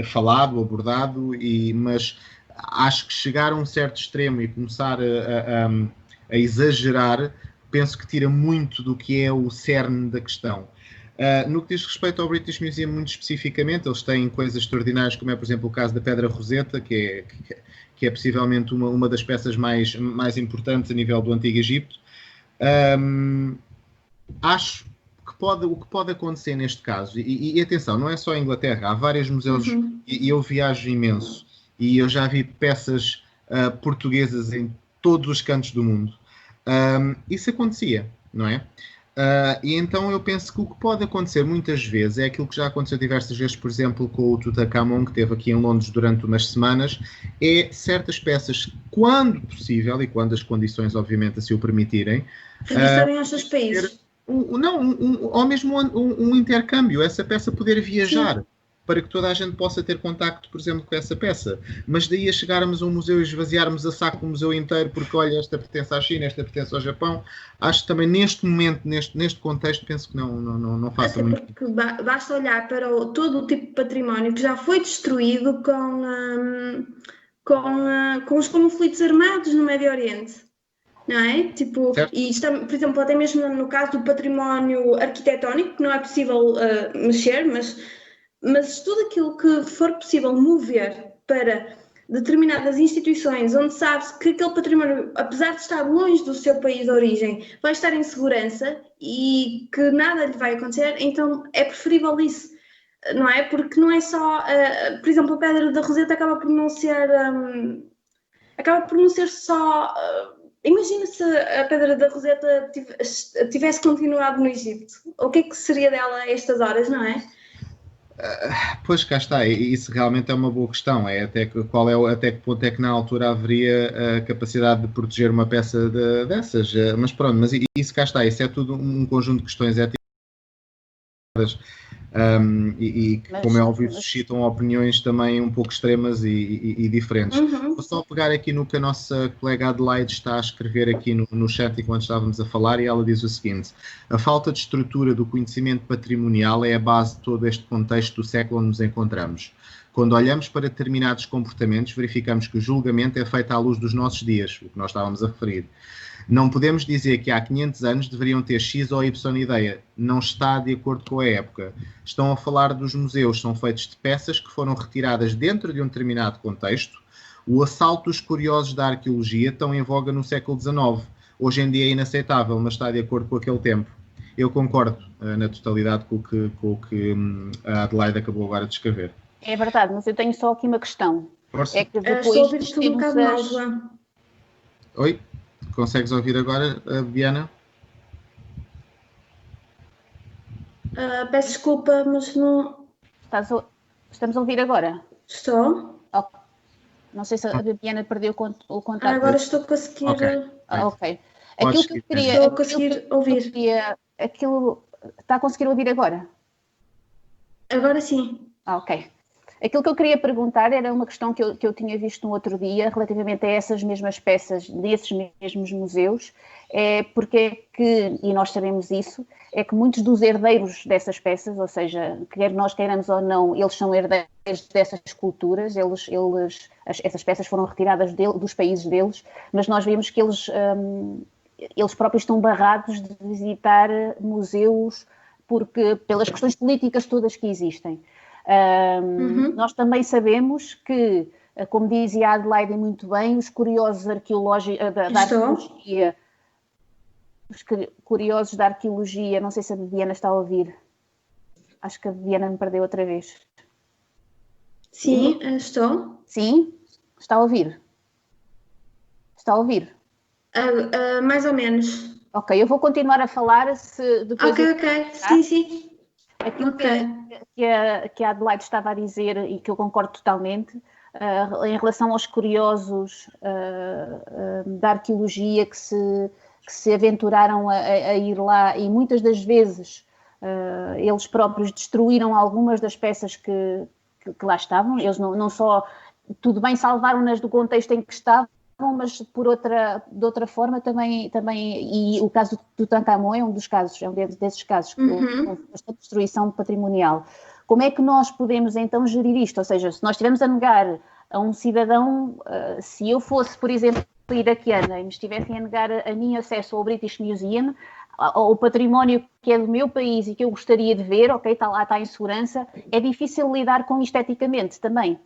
falado, abordado, mas acho que chegar a um certo extremo e começar a exagerar, penso que tira muito do que é o cerne da questão. No que diz respeito ao British Museum, muito especificamente, eles têm coisas extraordinárias, como é, por exemplo, o caso da Pedra Roseta, que é possivelmente uma das peças mais importantes a nível do Antigo Egito. acho que o que pode acontecer neste caso, e atenção, não é só a Inglaterra, há vários museus, e eu viajo imenso, e eu já vi peças portuguesas em todos os cantos do mundo. Isso acontecia, não é? E então eu penso que o que pode acontecer muitas vezes é aquilo que já aconteceu diversas vezes, por exemplo, com o Tutankhamon, que esteve aqui em Londres durante umas semanas, é certas peças, quando possível, e quando as condições obviamente assim o permitirem, regressarem aos seus países. Ou mesmo um intercâmbio, essa peça poder viajar. Sim. Para que toda a gente possa ter contacto, por exemplo, com essa peça. Mas daí a chegarmos a um museu e esvaziarmos a saco o museu inteiro, porque olha, esta pertence à China, esta pertence ao Japão, acho que também neste momento, neste contexto, penso que não faça até muito. Porque basta olhar para todo o tipo de património que já foi destruído com os conflitos armados no Médio Oriente. Não é? Tipo, e está, por exemplo, até mesmo no caso do património arquitetónico, que não é possível mexer, mas tudo aquilo que for possível mover para determinadas instituições onde sabe-se que aquele património, apesar de estar longe do seu país de origem, vai estar em segurança e que nada lhe vai acontecer, então é preferível isso, não é? Porque não é só, por exemplo, a Pedra da Roseta acaba por não ser só... imagina se a Pedra da Roseta tivesse continuado no Egito. O que é que seria dela a estas horas, não é? Pois cá está, isso realmente é uma boa questão, até que ponto é que na altura haveria a capacidade de proteger uma peça dessas, mas pronto, mas isso cá está, isso é tudo um conjunto de questões éticas como é óbvio, suscitam opiniões também um pouco extremas e diferentes. Vou só pegar aqui no que a nossa colega Adelaide está a escrever aqui no chat enquanto estávamos a falar, e ela diz o seguinte: a falta de estrutura do conhecimento patrimonial é a base de todo este contexto do século onde nos encontramos. Quando olhamos para determinados comportamentos, verificamos que o julgamento é feito à luz dos nossos dias, o que nós estávamos a referir. Não podemos dizer que há 500 anos deveriam ter X ou Y ideia. Não está de acordo com a época. Estão a falar dos museus, são feitos de peças que foram retiradas dentro de um determinado contexto. O assalto dos curiosos da arqueologia estão em voga no século XIX. Hoje em dia é inaceitável, mas está de acordo com aquele tempo. Eu concordo na totalidade com o que a Adelaide acabou agora de escrever. É verdade, mas eu tenho só aqui uma questão. Força. É que depois estou a ouvir tudo um bocado mal, João. Oi? Consegues ouvir agora, Biana? Peço desculpa, mas não... Estamos a ouvir agora? Estou. Oh. Não sei se a Biana perdeu o contato. Agora estou a conseguir... Ok. Aquilo que eu queria... Estou a conseguir ouvir. Está a conseguir ouvir agora? Agora sim. Ok. Aquilo que eu queria perguntar era uma questão que eu tinha visto no outro dia, relativamente a essas mesmas peças, desses mesmos museus, porque é que, e nós sabemos isso, é que muitos dos herdeiros dessas peças, ou seja, quer nós queiramos ou não, eles são herdeiros dessas culturas, essas peças foram retiradas dos países deles, mas nós vemos que eles próprios estão barrados de visitar museus pelas questões políticas todas que existem. Nós também sabemos que, como dizia a Adelaide muito bem, os curiosos da arqueologia, não sei se a Viviana está a ouvir, acho que a Viviana me perdeu outra vez. Sim, estou. Sim? Está a ouvir? Está a ouvir? Mais ou menos. Ok, eu vou continuar a falar se depois... Ok, sim. Aquilo que a Adelaide estava a dizer, e que eu concordo totalmente, em relação aos curiosos da arqueologia que se aventuraram a ir lá, e muitas das vezes eles próprios destruíram algumas das peças que lá estavam. Eles não só, tudo bem, salvaram-nas do contexto em que estavam, mas de outra forma também, e o caso do Tutankhamon é um dos casos, é um desses casos, com bastante destruição patrimonial. Como é que nós podemos então gerir isto? Ou seja, se nós estivermos a negar a um cidadão, se eu fosse, por exemplo, iraquiana e me estivessem a negar a mim acesso ao British Museum, ao património que é do meu país e que eu gostaria de ver, ok, está lá, está em segurança, é difícil lidar com isto eticamente também.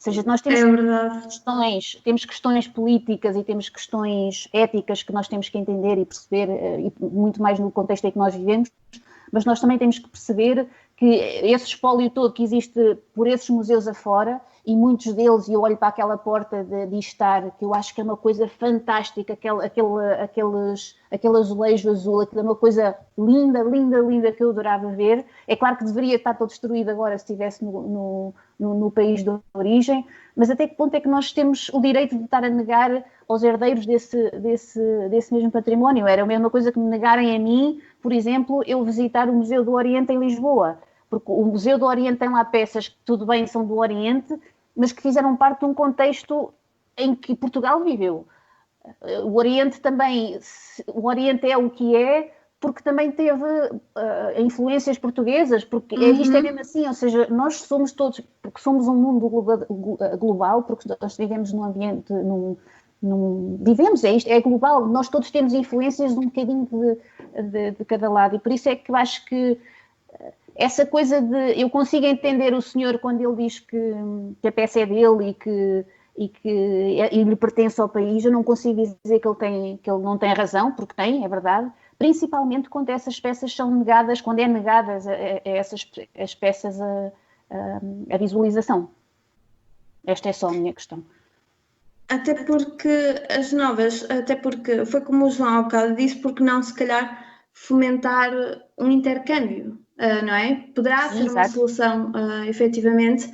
seja, nós temos questões políticas e temos questões éticas que nós temos que entender e perceber, e muito mais no contexto em que nós vivemos, mas nós também temos que perceber que esse espólio todo que existe por esses museus afora, e muitos deles, e eu olho para aquela porta de estar, que eu acho que é uma coisa fantástica, aquele azulejo azul, aquilo é uma coisa linda, linda, linda, que eu adorava ver. É claro que deveria estar todo destruído agora se estivesse no país de origem, mas até que ponto é que nós temos o direito de estar a negar aos herdeiros desse mesmo património? Era a mesma coisa que me negarem a mim, por exemplo, eu visitar o Museu do Oriente em Lisboa, porque o Museu do Oriente tem lá peças que, tudo bem, são do Oriente, mas que fizeram parte de um contexto em que Portugal viveu. O Oriente é o que é, porque também teve influências portuguesas, porque isto é mesmo assim, ou seja, nós somos todos, porque somos um mundo global, porque nós vivemos num ambiente, é global, nós todos temos influências de um bocadinho de cada lado, e por isso é que eu acho que essa coisa eu consigo entender o senhor quando ele diz que a peça é dele e que lhe pertence ao país. Eu não consigo dizer que ele não tem razão, porque tem, é verdade, principalmente quando essas peças são negadas, quando é negadas as peças a visualização. Esta é só a minha questão. Até porque foi como o João há bocado disse, porque não se calhar fomentar um intercâmbio, não é? Poderá ser uma solução, efetivamente,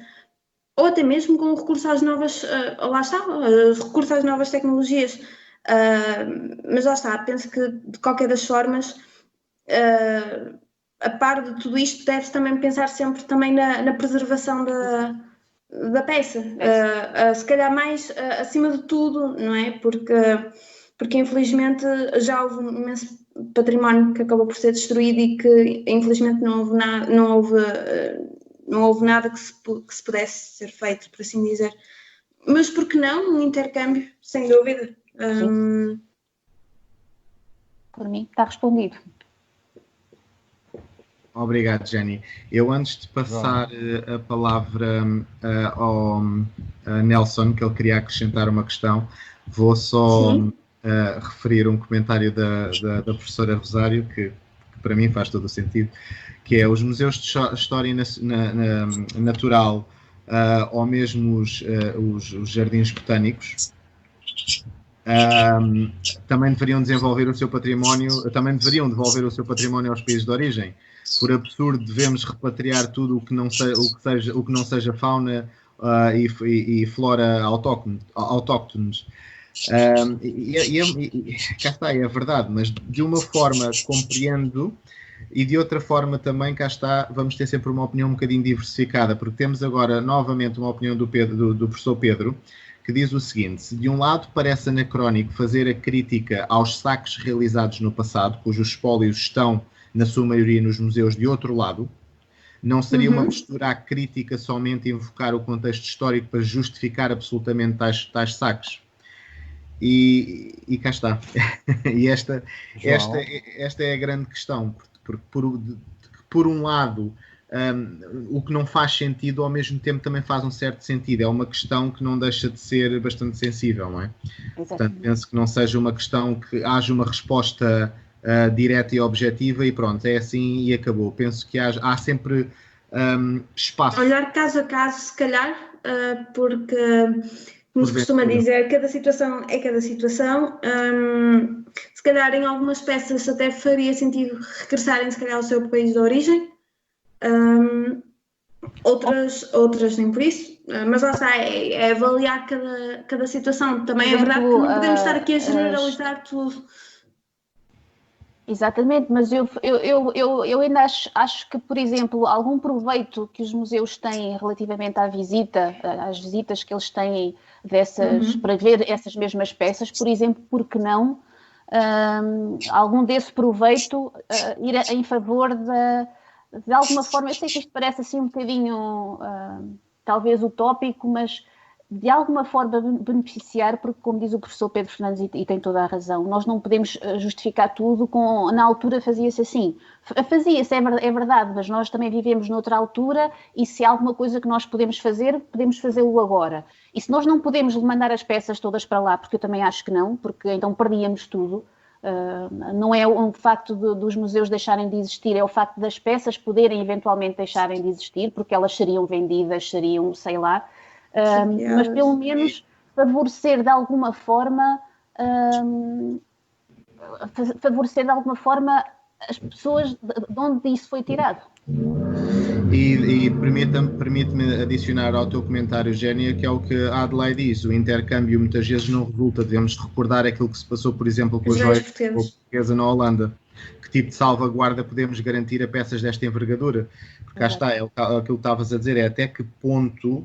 ou até mesmo com recurso às novas, recurso às novas tecnologias, mas lá está, penso que de qualquer das formas, a par de tudo isto, deve-se também pensar sempre também na preservação da peça, se calhar mais acima de tudo, não é? Porque infelizmente já houve um imenso património que acabou por ser destruído e que infelizmente não houve nada que se pudesse ser feito, por assim dizer. Mas por que não? Um intercâmbio, sem dúvida. Por mim, está respondido. Obrigado, Jenny. Eu, antes de passar a palavra ao Nelson, que ele queria acrescentar uma questão, vou só referir um comentário da professora Rosário, que para mim faz todo o sentido, que é os museus de história natural ou mesmo os jardins botânicos também deveriam devolver o seu património aos países de origem. Por absurdo, devemos repatriar tudo o que não seja fauna e flora autóctones. Cá está, é verdade, mas de uma forma compreendo, e de outra forma também, cá está, vamos ter sempre uma opinião um bocadinho diversificada, porque temos agora novamente uma opinião do professor Pedro, que diz o seguinte: se de um lado parece anacrónico fazer a crítica aos saques realizados no passado, cujos espólios estão, na sua maioria, nos museus, de outro lado, não seria uma postura crítica somente invocar o contexto histórico para justificar absolutamente tais saques? E cá está. E esta é a grande questão, porque por um lado, o que não faz sentido, ao mesmo tempo também faz um certo sentido. É uma questão que não deixa de ser bastante sensível, não é? Exatamente. Portanto, penso que não seja uma questão que haja uma resposta direta e objetiva e pronto, é assim e acabou. Penso que há sempre espaço. Olhar caso a caso, se calhar, porque, como se costuma dizer, cada situação é cada situação. Se calhar em algumas peças até faria sentido regressarem, se calhar, ao seu país de origem. Outras nem por isso, mas lá está, é avaliar cada situação. Também é verdade que não podemos estar aqui a generalizar tudo. Exatamente, mas eu ainda acho que, por exemplo, algum proveito que os museus têm relativamente às visitas que eles têm para ver essas mesmas peças, por exemplo, por que não algum desse proveito ir em favor de alguma forma. Eu sei que isto parece assim um bocadinho talvez utópico, mas de alguma forma beneficiar, porque, como diz o professor Pedro Fernandes, e tem toda a razão, nós não podemos justificar tudo com, na altura fazia-se assim. Fazia-se, é verdade, mas nós também vivemos noutra altura e se há alguma coisa que nós podemos fazê-lo agora. E se nós não podemos mandar as peças todas para lá, porque eu também acho que não, porque então perdíamos tudo, não é o facto dos museus deixarem de existir, é o facto das peças poderem eventualmente deixarem de existir, porque elas seriam vendidas, seriam, sei lá, mas pelo menos favorecer de alguma forma as pessoas de onde isso foi tirado. E permite-me adicionar ao teu comentário, Génia, que é o que a Adelaide diz, o intercâmbio muitas vezes não resulta, devemos recordar aquilo que se passou, por exemplo, com a joia portuguesa na Holanda. Que tipo de salvaguarda podemos garantir a peças desta envergadura? Porque cá está, aquilo que estavas a dizer, é até que ponto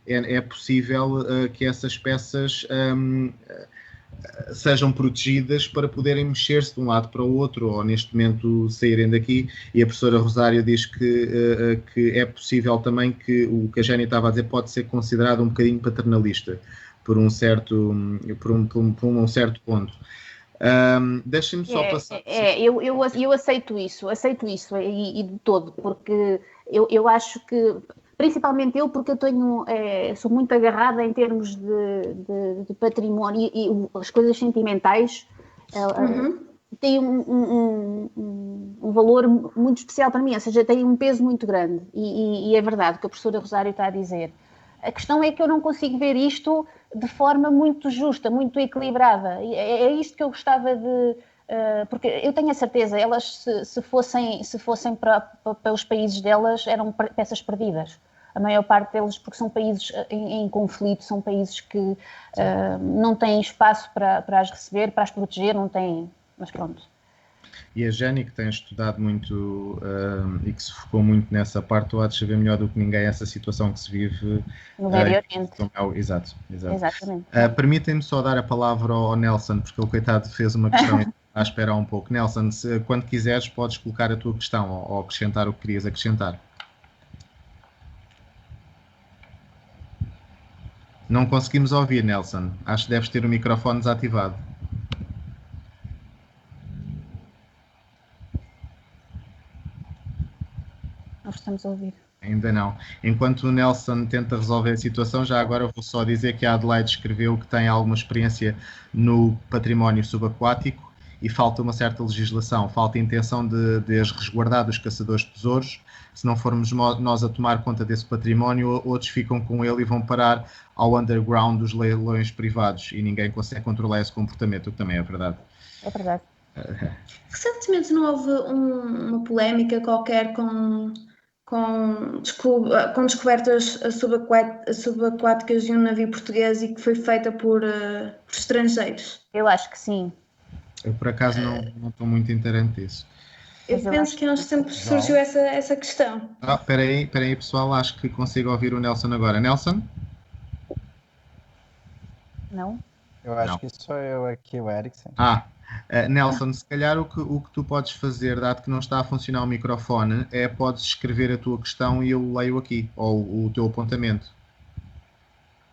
é possível que essas peças sejam protegidas para poderem mexer-se de um lado para o outro, ou neste momento saírem daqui. E a professora Rosário diz que é possível também que o que a Génia estava a dizer pode ser considerado um bocadinho paternalista por um certo ponto. Deixem-me só passar. Eu aceito isso e de todo, porque eu acho que, principalmente eu, porque eu sou muito agarrada em termos de património e as coisas sentimentais têm um valor muito especial para mim, ou seja, têm um peso muito grande e é verdade o que a professora Rosário está a dizer. A questão é que eu não consigo ver isto de forma muito justa, muito equilibrada. É isto que eu gostava de... porque eu tenho a certeza, elas se fossem para os países delas, eram peças perdidas. A maior parte deles, porque são países em conflito, são países que não têm espaço para as receber, para as proteger, não têm... Mas pronto. E a Jenny, que tem estudado muito e que se focou muito nessa parte, tu há de saber melhor do que ninguém essa situação que se vive no Médio Oriente. Exato. Exatamente. Permitem-me só dar a palavra ao Nelson, porque o coitado fez uma questão a esperar um pouco. Nelson, quando quiseres, podes colocar a tua questão ou acrescentar o que querias acrescentar. Não conseguimos ouvir, Nelson. Acho que deves ter o microfone desativado. Nós estamos a ouvir. Ainda não. Enquanto o Nelson tenta resolver a situação, já agora vou só dizer que a Adelaide escreveu que tem alguma experiência no património subaquático e falta uma certa legislação, falta a intenção de as resguardar dos caçadores de tesouros. Se não formos nós a tomar conta desse património, outros ficam com ele e vão parar ao underground dos leilões privados e ninguém consegue controlar esse comportamento, o que também é verdade. É verdade. Recentemente não houve uma polémica qualquer com descobertas subaquáticas de um navio português e que foi feita por estrangeiros? Eu acho que sim. Eu, por acaso, não estou muito inteirante disso. Eu penso que há uns tempos surgiu essa questão. Espera aí, pessoal, acho que consigo ouvir o Nelson agora. Nelson? Não? Eu acho que sou eu aqui, o Erickson. Nelson, se calhar o que tu podes fazer, dado que não está a funcionar o microfone, podes escrever a tua questão e eu leio aqui, ou o teu apontamento.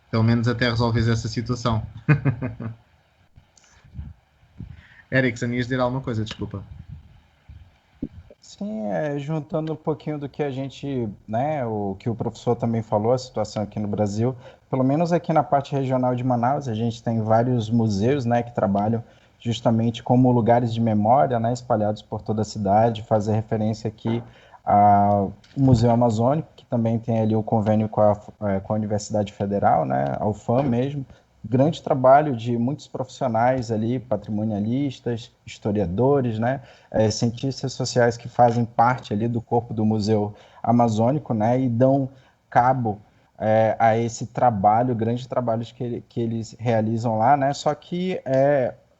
Pelo menos até resolves essa situação. Erickson, ias dizer alguma coisa, desculpa. Sim, juntando um pouquinho do que a gente, né, o que o professor também falou, a situação aqui no Brasil, pelo menos aqui na parte regional de Manaus, a gente tem vários museus, né, que trabalham justamente como lugares de memória, né, espalhados por toda a cidade, fazer referência aqui ao Museu Amazônico, que também tem ali o convênio com a Universidade Federal, né, a UFAM mesmo, grande trabalho de muitos profissionais ali, patrimonialistas, historiadores, né, cientistas sociais que fazem parte ali do corpo do Museu Amazônico, né, e dão cabo a esse trabalho, grandes trabalhos que eles realizam lá, né, só que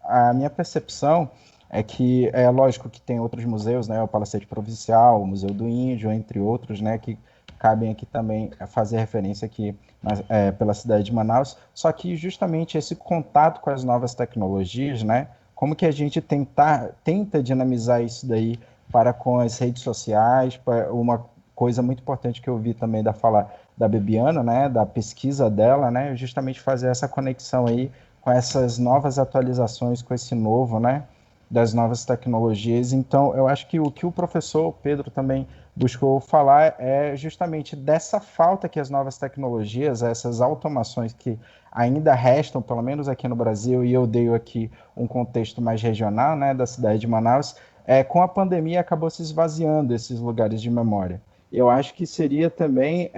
a minha percepção é que, lógico que tem outros museus, né, o Palacete Provincial, o Museu do Índio, entre outros, né, que cabem aqui também fazer referência aqui pela cidade de Manaus, só que justamente esse contato com as novas tecnologias, né, como que a gente tenta dinamizar isso daí para com as redes sociais, uma coisa muito importante que eu vi também da fala Bibiana, né, da pesquisa dela, né, justamente fazer essa conexão aí com essas novas atualizações, com esse novo, né, das novas tecnologias. Então, eu acho que o que o professor Pedro também buscou falar é justamente dessa falta que as novas tecnologias, essas automações que ainda restam, pelo menos aqui no Brasil, e eu dei aqui um contexto mais regional, né, da cidade de Manaus, com a pandemia acabou se esvaziando esses lugares de memória. Eu acho que seria também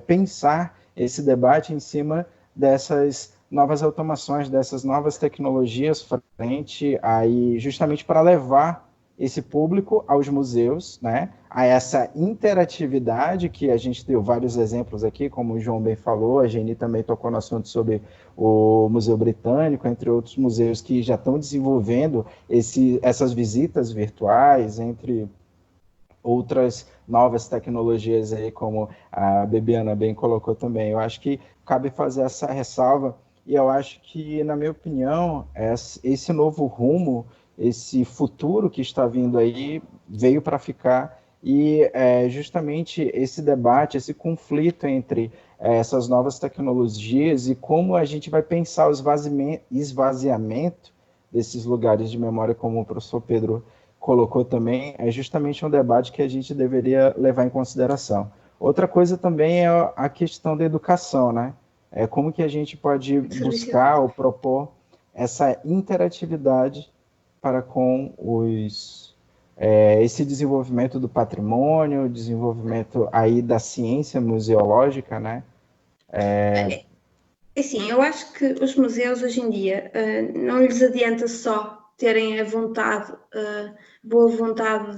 pensar esse debate em cima dessas novas automações, dessas novas tecnologias frente aí, justamente para levar esse público aos museus, né, a essa interatividade que a gente deu vários exemplos aqui, como o João bem falou, a Geni também tocou no assunto sobre o Museu Britânico, entre outros museus que já estão desenvolvendo essas visitas virtuais, entre outras novas tecnologias aí, como a Bibiana bem colocou também. Eu acho que cabe fazer essa ressalva, e eu acho que, na minha opinião, esse novo rumo, esse futuro que está vindo aí, veio para ficar, e justamente esse debate, esse conflito entre essas novas tecnologias e como a gente vai pensar o esvaziamento desses lugares de memória, como o professor Pedro colocou também, é justamente um debate que a gente deveria levar em consideração. Outra coisa também é a questão da educação, né? Como que a gente pode buscar ou propor essa interatividade para com esse desenvolvimento do patrimônio, desenvolvimento aí da ciência museológica, né? Assim, eu acho que os museus hoje em dia não lhes adianta só terem a vontade, boa vontade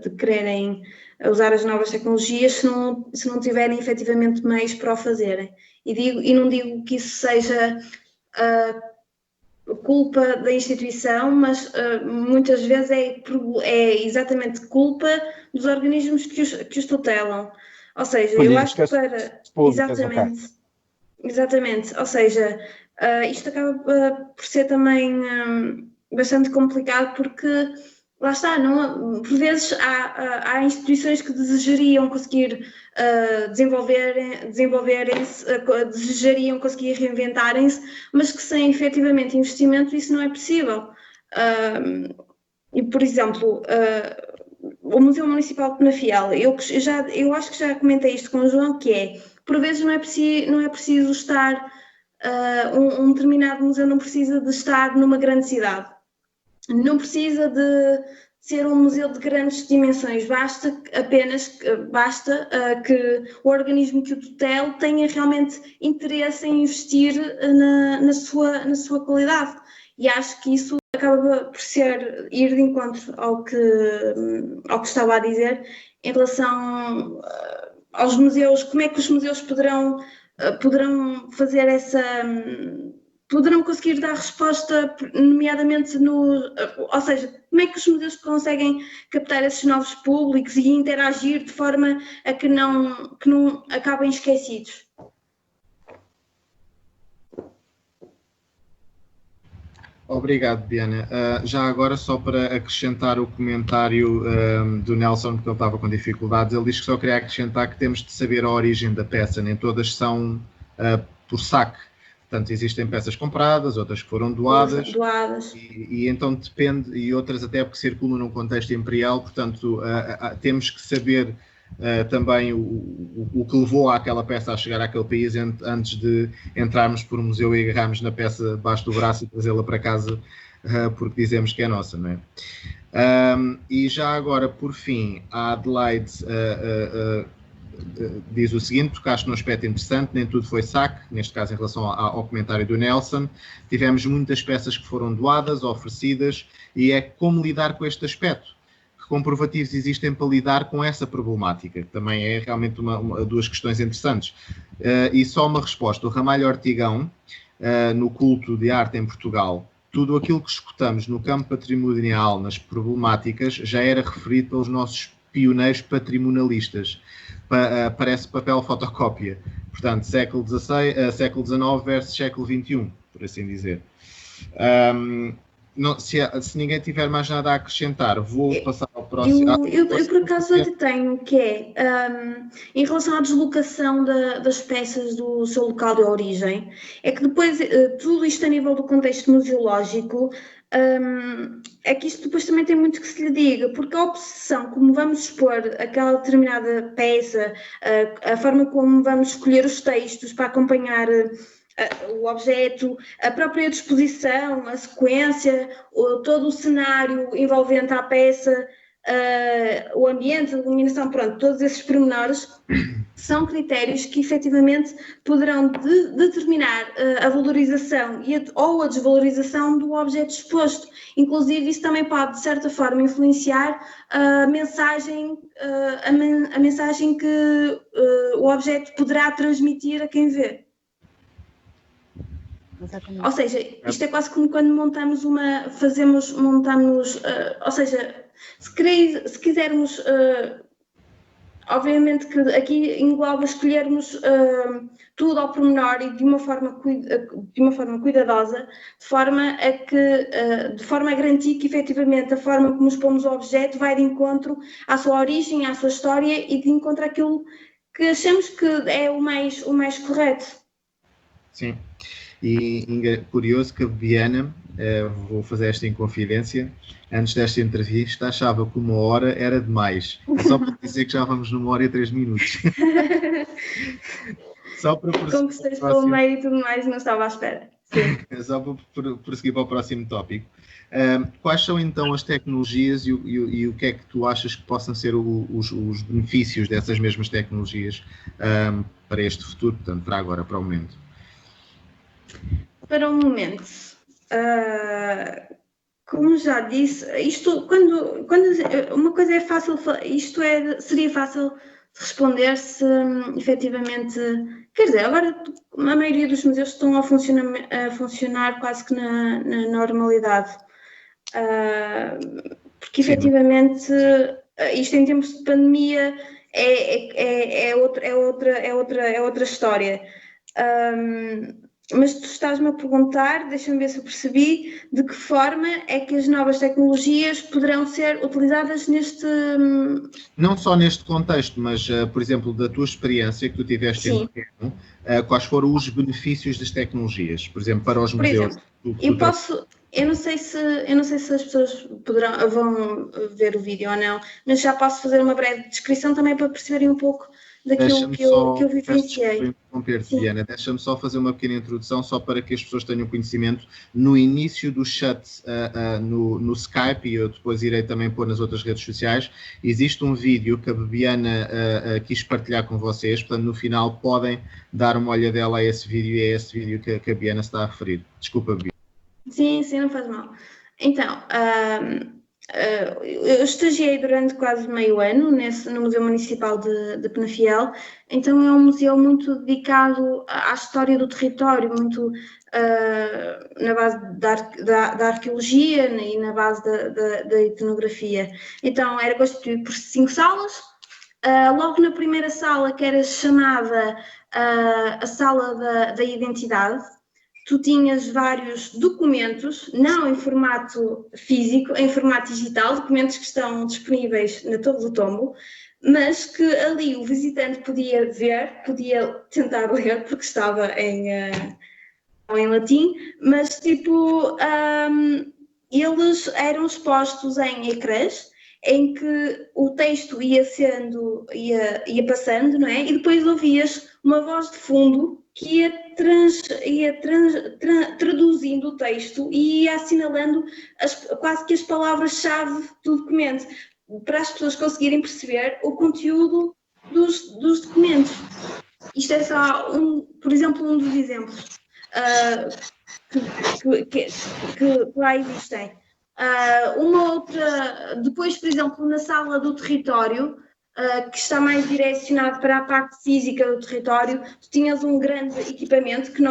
de quererem usar as novas tecnologias se não tiverem efetivamente meios para o fazerem. E não digo que isso seja culpa da instituição, mas muitas vezes é exatamente culpa dos organismos que os tutelam. Ou seja, eu acho que para... Exatamente, ou seja, isto acaba por ser também bastante complicado porque, lá está, por vezes há instituições que desejariam conseguir desenvolverem-se, desejariam conseguir reinventarem-se, mas que sem efetivamente investimento isso não é possível. E, por exemplo, o Museu Municipal de Penafiel, eu acho que já comentei isto com o João, que é, por vezes não é preciso estar, um determinado museu não precisa de estar numa grande cidade, não precisa de ser um museu de grandes dimensões, basta que o organismo que o tutela tenha realmente interesse em investir na sua qualidade, e acho que isso acaba por ir de encontro ao que estava a dizer em relação aos museus. Como é que os museus poderão fazer poderão conseguir dar resposta, nomeadamente ou seja, como é que os museus conseguem captar esses novos públicos e interagir de forma a que não acabem esquecidos? Obrigado, Diana. Já agora, só para acrescentar o comentário do Nelson, porque ele estava com dificuldades, ele diz que só queria acrescentar que temos de saber a origem da peça, nem todas são por saque. Portanto, existem peças compradas, outras que foram doadas. E então depende, e outras até porque circulam num contexto imperial, portanto, temos que saber também o que levou àquela peça a chegar àquele país antes de entrarmos por um museu e agarrarmos na peça debaixo do braço e trazê-la para casa porque dizemos que é nossa, não é? E já agora, por fim, a Adelaide diz o seguinte, tocaste num aspecto interessante, nem tudo foi saque, neste caso em relação ao comentário do Nelson, tivemos muitas peças que foram doadas, oferecidas, e é como lidar com este aspecto. Que comprovativos existem para lidar com essa problemática, que também é realmente duas questões interessantes. E só uma resposta, o Ramalho Ortigão, no culto de arte em Portugal, tudo aquilo que escutamos no campo patrimonial, nas problemáticas, já era referido pelos nossos pioneiros patrimonialistas. Parece papel fotocópia. Portanto, século XIX versus século XXI, por assim dizer. não, se ninguém tiver mais nada a acrescentar, vou passar ao próximo. Eu por acaso até tenho, que é em relação à deslocação das peças do seu local de origem, é que depois tudo isto a nível do contexto museológico, é que isto depois também tem muito que se lhe diga, porque a obsessão, como vamos expor aquela determinada peça, a forma como vamos escolher os textos para acompanhar o objeto, a própria disposição, a sequência, todo o cenário envolvente à peça, o ambiente, a iluminação, pronto, todos esses pormenores são critérios que efetivamente poderão determinar a valorização ou a desvalorização do objeto exposto. Inclusive, isso também pode, de certa forma, influenciar a mensagem que o objeto poderá transmitir a quem vê. Exatamente. Ou seja, isto é quase como quando montamos ou seja, se quisermos, obviamente que aqui engloba escolhermos tudo ao pormenor e de uma forma cuidadosa, de forma a garantir que efetivamente a forma como expomos o objeto vai de encontro à sua origem, à sua história e de encontro àquilo que achamos que é o mais correto. Sim. E curioso que a Bibiana, vou fazer esta inconfidência, antes desta entrevista achava que 1 hora era demais. Só para dizer que já vamos numa 1 hora e 3 minutos. Só para conquistei pelo meio e tudo mais, não estava à espera. Sim. Só para prosseguir para o próximo tópico. Quais são então as tecnologias e o que é que tu achas que possam ser os benefícios dessas mesmas tecnologias para este futuro, portanto, para agora, para o momento? Para o momento, como já disse, isto quando uma coisa é fácil, seria fácil de responder se efetivamente, quer dizer, agora a maioria dos museus estão a funcionar quase que na normalidade, porque efetivamente isto em tempos de pandemia é outra história. Mas tu estás-me a perguntar, deixa-me ver se eu percebi, de que forma é que as novas tecnologias poderão ser utilizadas neste... Não só neste contexto, mas, por exemplo, da tua experiência que tu tiveste em terreno, quais foram os benefícios das tecnologias, por exemplo, para os museus? Eu não sei se as pessoas vão ver o vídeo ou não, mas já posso fazer uma breve descrição também para perceberem um pouco daquilo que eu vivenciei. Diana, deixa-me só fazer uma pequena introdução, só para que as pessoas tenham conhecimento. No início do chat no Skype, e eu depois irei também pôr nas outras redes sociais, existe um vídeo que a Bibiana quis partilhar com vocês, portanto, no final podem dar uma olhadela a esse vídeo, e é esse vídeo que a Bibiana está a referir. Desculpa, Bibiana. Sim, não faz mal. Então, eu estagiei durante quase meio ano no Museu Municipal de Penafiel, então é um museu muito dedicado à história do território, muito na base da arqueologia e na base da etnografia. Então era constituído por 5 salas. Logo na primeira sala, que era chamada a Sala da Identidade, tu tinhas vários documentos, não em formato físico, em formato digital, documentos que estão disponíveis na Torre do Tombo, mas que ali o visitante podia ver, podia tentar ler, porque estava em latim, mas eles eram expostos em ecrãs, em que o texto ia passando, não é? E depois ouvias uma voz de fundo que ia traduzindo o texto e ia assinalando quase que as palavras-chave do documento, para as pessoas conseguirem perceber o conteúdo dos documentos. Isto é só, por exemplo, um dos exemplos que lá existem. Uma outra, depois, por exemplo, na sala do território, que está mais direcionado para a parte física do território, tu tinhas um grande equipamento que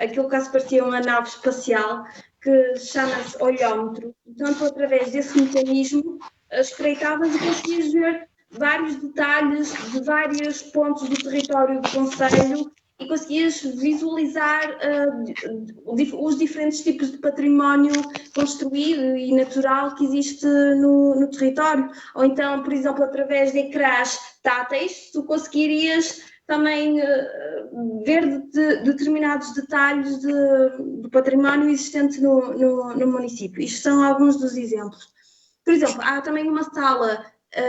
aquilo que se parecia uma nave espacial, que chama-se olhómetro. Então, tu, através desse mecanismo, espreitavas e conseguias ver vários detalhes de vários pontos do território do concelho e conseguias visualizar os diferentes tipos de património construído e natural que existe no território. Ou então, por exemplo, através de ecrãs táteis, tu conseguirias também ver determinados detalhes do património existente no município. Isto são alguns dos exemplos. Por exemplo, há também uma sala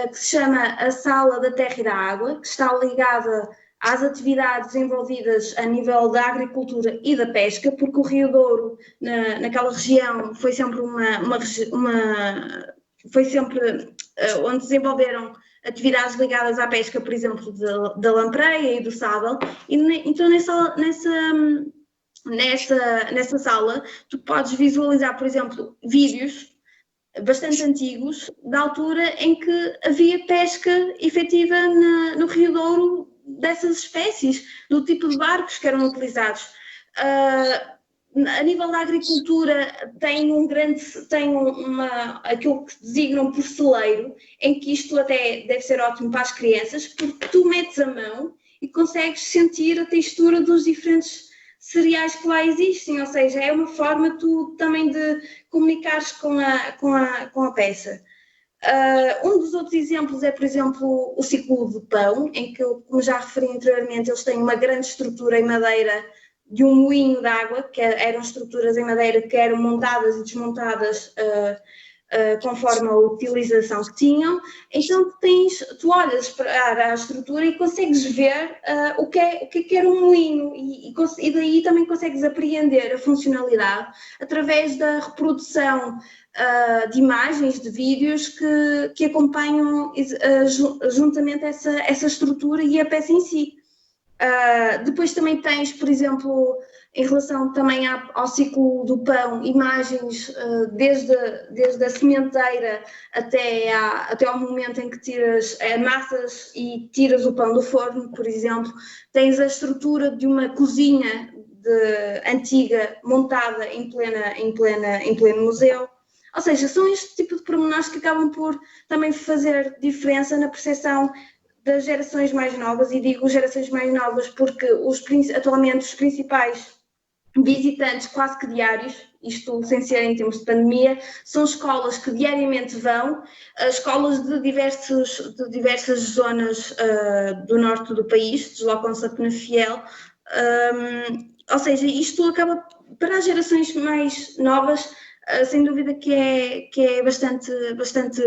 que se chama a Sala da Terra e da Água, que está ligada às atividades envolvidas a nível da agricultura e da pesca, porque o Rio Douro, naquela região, foi sempre foi sempre onde desenvolveram atividades ligadas à pesca, por exemplo, da lampreia e do sábado, e então nessa sala tu podes visualizar, por exemplo, vídeos bastante antigos, da altura em que havia pesca efetiva no Rio Douro dessas espécies, do tipo de barcos que eram utilizados. A nível da agricultura tem aquilo que designam por celeiro, em que isto até deve ser ótimo para as crianças, porque tu metes a mão e consegues sentir a textura dos diferentes cereais que lá existem, ou seja, é uma forma tu também de comunicares com a peça. Um dos outros exemplos é, por exemplo, o ciclo do pão, em que, como já referi anteriormente, eles têm uma grande estrutura em madeira de um moinho de água, que eram estruturas em madeira que eram montadas e desmontadas conforme a utilização que tinham. Então tu olhas para a estrutura e consegues ver o que era um moinho e daí também consegues apreender a funcionalidade através da reprodução de imagens, de vídeos que acompanham juntamente essa estrutura e a peça em si. Depois também tens, por exemplo, em relação também ao ciclo do pão, imagens desde a sementeira até ao momento em que tiras massas e tiras o pão do forno, por exemplo. Tens a estrutura de uma cozinha antiga montada em pleno museu. Ou seja, são este tipo de pormenores que acabam por também fazer diferença na percepção das gerações mais novas, e digo gerações mais novas porque atualmente os principais visitantes quase que diários, isto sem ser em termos de pandemia, são escolas que diariamente vão, escolas de diversas zonas do norte do país, deslocam-se a Penafiel, ou seja, isto acaba para as gerações mais novas, sem dúvida que é bastante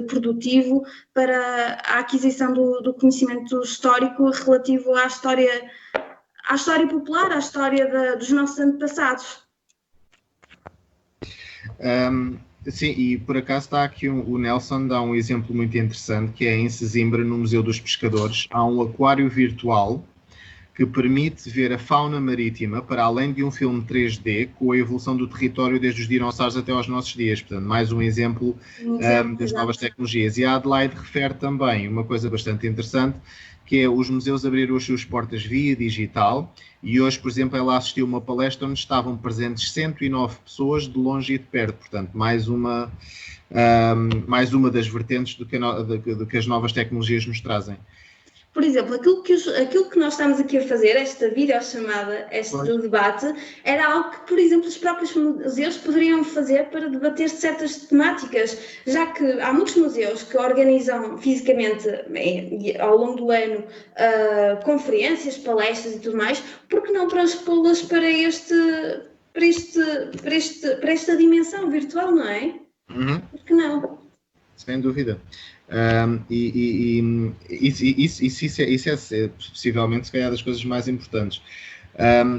produtivo para a aquisição do conhecimento histórico relativo à história popular, à história dos nossos antepassados. Sim, e por acaso está aqui o Nelson dá um exemplo muito interessante, que é em Sesimbra, no Museu dos Pescadores, há um aquário virtual que permite ver a fauna marítima para além de um filme 3D com a evolução do território desde os dinossauros até aos nossos dias. Portanto, mais um exemplo das novas tecnologias. E a Adelaide refere também uma coisa bastante interessante, que é os museus abriram as suas portas via digital, e hoje, por exemplo, ela assistiu a uma palestra onde estavam presentes 109 pessoas de longe e de perto. Portanto, mais uma das vertentes do que as novas tecnologias nos trazem. Por exemplo, aquilo que nós estamos aqui a fazer, esta videochamada, debate, era algo que, por exemplo, os próprios museus poderiam fazer para debater certas temáticas, já que há muitos museus que organizam fisicamente, ao longo do ano, conferências, palestras e tudo mais, por que não transpô-las para esta dimensão virtual, não é? Uhum. Por que não? Sem dúvida. Isso é possivelmente, se calhar, das coisas mais importantes.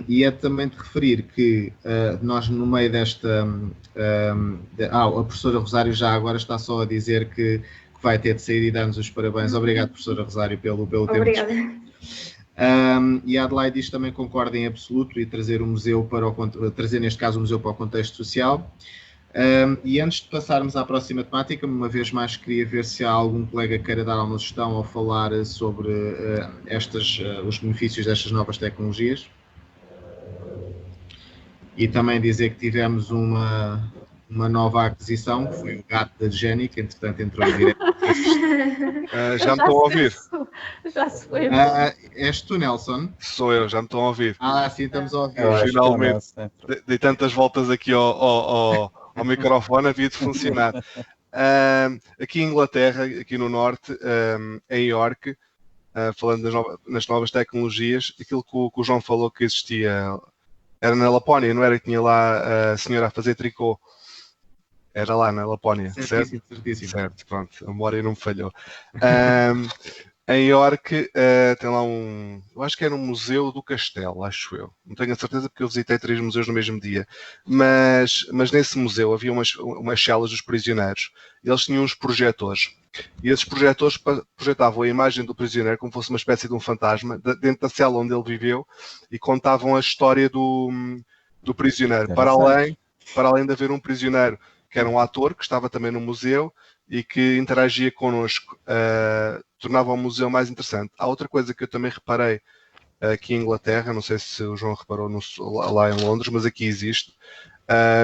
E é também de referir que nós, no meio desta... a professora Rosário já agora está só a dizer que vai ter de sair e dar-nos os parabéns. Obrigado, professora Rosário, pelo tempo. Obrigada. E a Adelaide diz também concorda em absoluto e trazer o museu trazer, neste caso, o museu para o contexto social. E antes de passarmos à próxima temática, uma vez mais queria ver se há algum colega que queira dar alguma sugestão ou falar sobre os benefícios destas novas tecnologias. E também dizer que tivemos uma nova aquisição, que foi o gato da Jenny, que entretanto entrou em direto. Já me estou a ouvir. Já se foi. És tu, Nelson? Sou eu, já me estão a ouvir. Sim, estamos a ouvir. Eu acho que Finalmente, não, dei tantas voltas aqui ao microfone, havia de funcionar. Aqui em Inglaterra, aqui no norte, em York, falando nas novas tecnologias, aquilo que o João falou que existia, era na Lapónia, não era que tinha lá a senhora a fazer tricô? Era lá na Lapónia, certo? Certíssimo. Certo, pronto, a memória não me falhou. Em York tem lá eu acho que era um museu do castelo, acho eu. Não tenho a certeza porque eu visitei 3 museus no mesmo dia. Mas nesse museu havia umas celas dos prisioneiros. E eles tinham uns projetores. E esses projetores projetavam a imagem do prisioneiro como fosse uma espécie de um fantasma dentro da cela onde ele viveu e contavam a história do prisioneiro. Para além de haver um prisioneiro que era um ator, que estava também no museu e que interagia connosco, tornava o museu mais interessante. Há outra coisa que eu também reparei aqui em Inglaterra, não sei se o João reparou lá em Londres, mas aqui existe.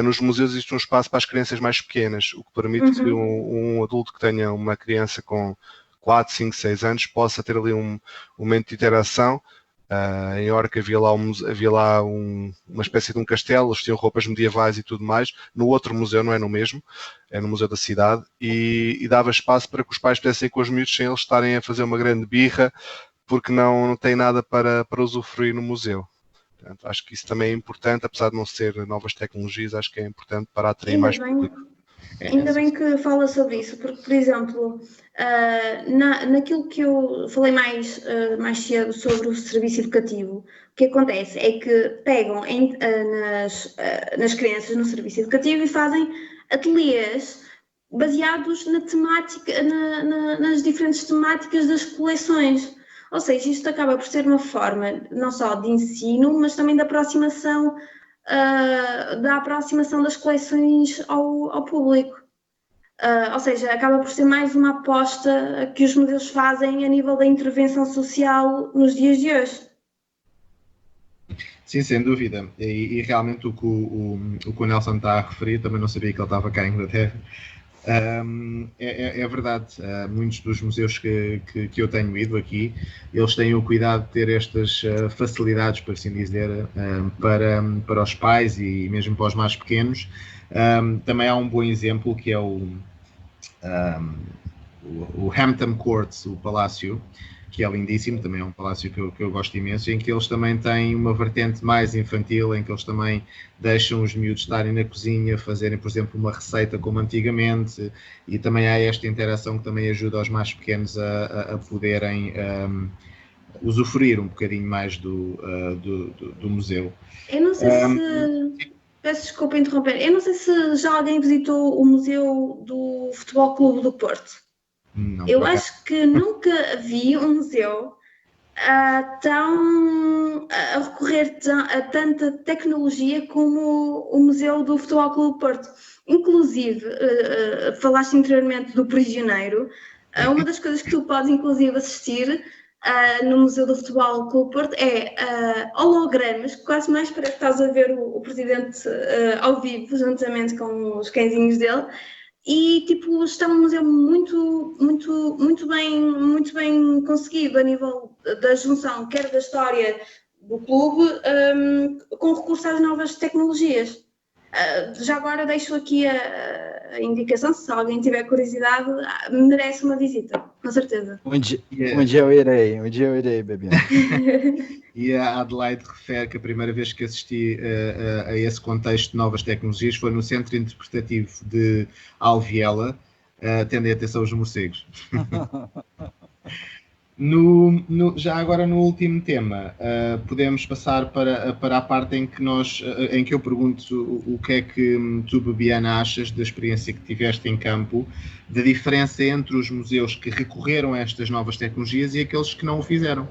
Nos museus existe um espaço para as crianças mais pequenas, o que permite que um adulto que tenha uma criança com 4, 5, 6 anos possa ter ali um momento de interação. Em York havia lá uma espécie de um castelo, eles tinham roupas medievais e tudo mais. No outro museu, não é no mesmo, é no Museu da Cidade, e dava espaço para que os pais pudessem ir com os miúdos sem eles estarem a fazer uma grande birra, porque não tem nada para usufruir no museu. Portanto, acho que isso também é importante, apesar de não ser novas tecnologias, acho que é importante para atrair mais público. Ainda bem que fala sobre isso, porque, por exemplo, naquilo que eu falei mais cedo sobre o serviço educativo, o que acontece é que pegam nas crianças no serviço educativo e fazem ateliês baseados na temática, nas diferentes temáticas das coleções. Ou seja, isto acaba por ser uma forma não só de ensino, mas também de aproximação das coleções ao público. Ou seja, acaba por ser mais uma aposta que os museus fazem a nível da intervenção social nos dias de hoje. Sim, sem dúvida. E realmente o que o Nelson está a referir, também não sabia que ele estava cá em Inglaterra. É verdade, muitos dos museus que eu tenho ido aqui, eles têm o cuidado de ter estas facilidades, por assim dizer, para os pais e mesmo para os mais pequenos. Também há um bom exemplo que é o Hampton Court, o Palácio, que é lindíssimo, também é um palácio que eu gosto imenso, em que eles também têm uma vertente mais infantil, em que eles também deixam os miúdos estarem na cozinha, fazerem, por exemplo, uma receita como antigamente, e também há esta interação que também ajuda os mais pequenos a poderem usufruir um bocadinho mais do museu. Eu não sei se... Peço desculpa interromper. Eu não sei se já alguém visitou o Museu do Futebol Clube do Porto. Não, eu acho que nunca vi um museu a recorrer a tanta tecnologia como o Museu do Futebol Clube do Porto. Inclusive, falaste anteriormente do prisioneiro. Uma das coisas que tu podes, inclusive, assistir no Museu do Futebol Clube do Porto é hologramas, que quase mais parece que estás a ver o presidente ao vivo, juntamente com os cãezinhos dele. E tipo, está um museu muito bem conseguido a nível da junção, quer da história do clube, com recurso às novas tecnologias. Já agora deixo aqui a indicação, se alguém tiver curiosidade, merece uma visita, com certeza. Um dia eu irei, Bebiano. E a Adelaide refere que a primeira vez que assisti a esse contexto de novas tecnologias foi no Centro Interpretativo de Alviela, tendo atenção aos morcegos. Já agora no último tema, podemos passar para a parte em que eu pergunto o que é que tu, Bebiana, achas da experiência que tiveste em campo, da diferença entre os museus que recorreram a estas novas tecnologias e aqueles que não o fizeram.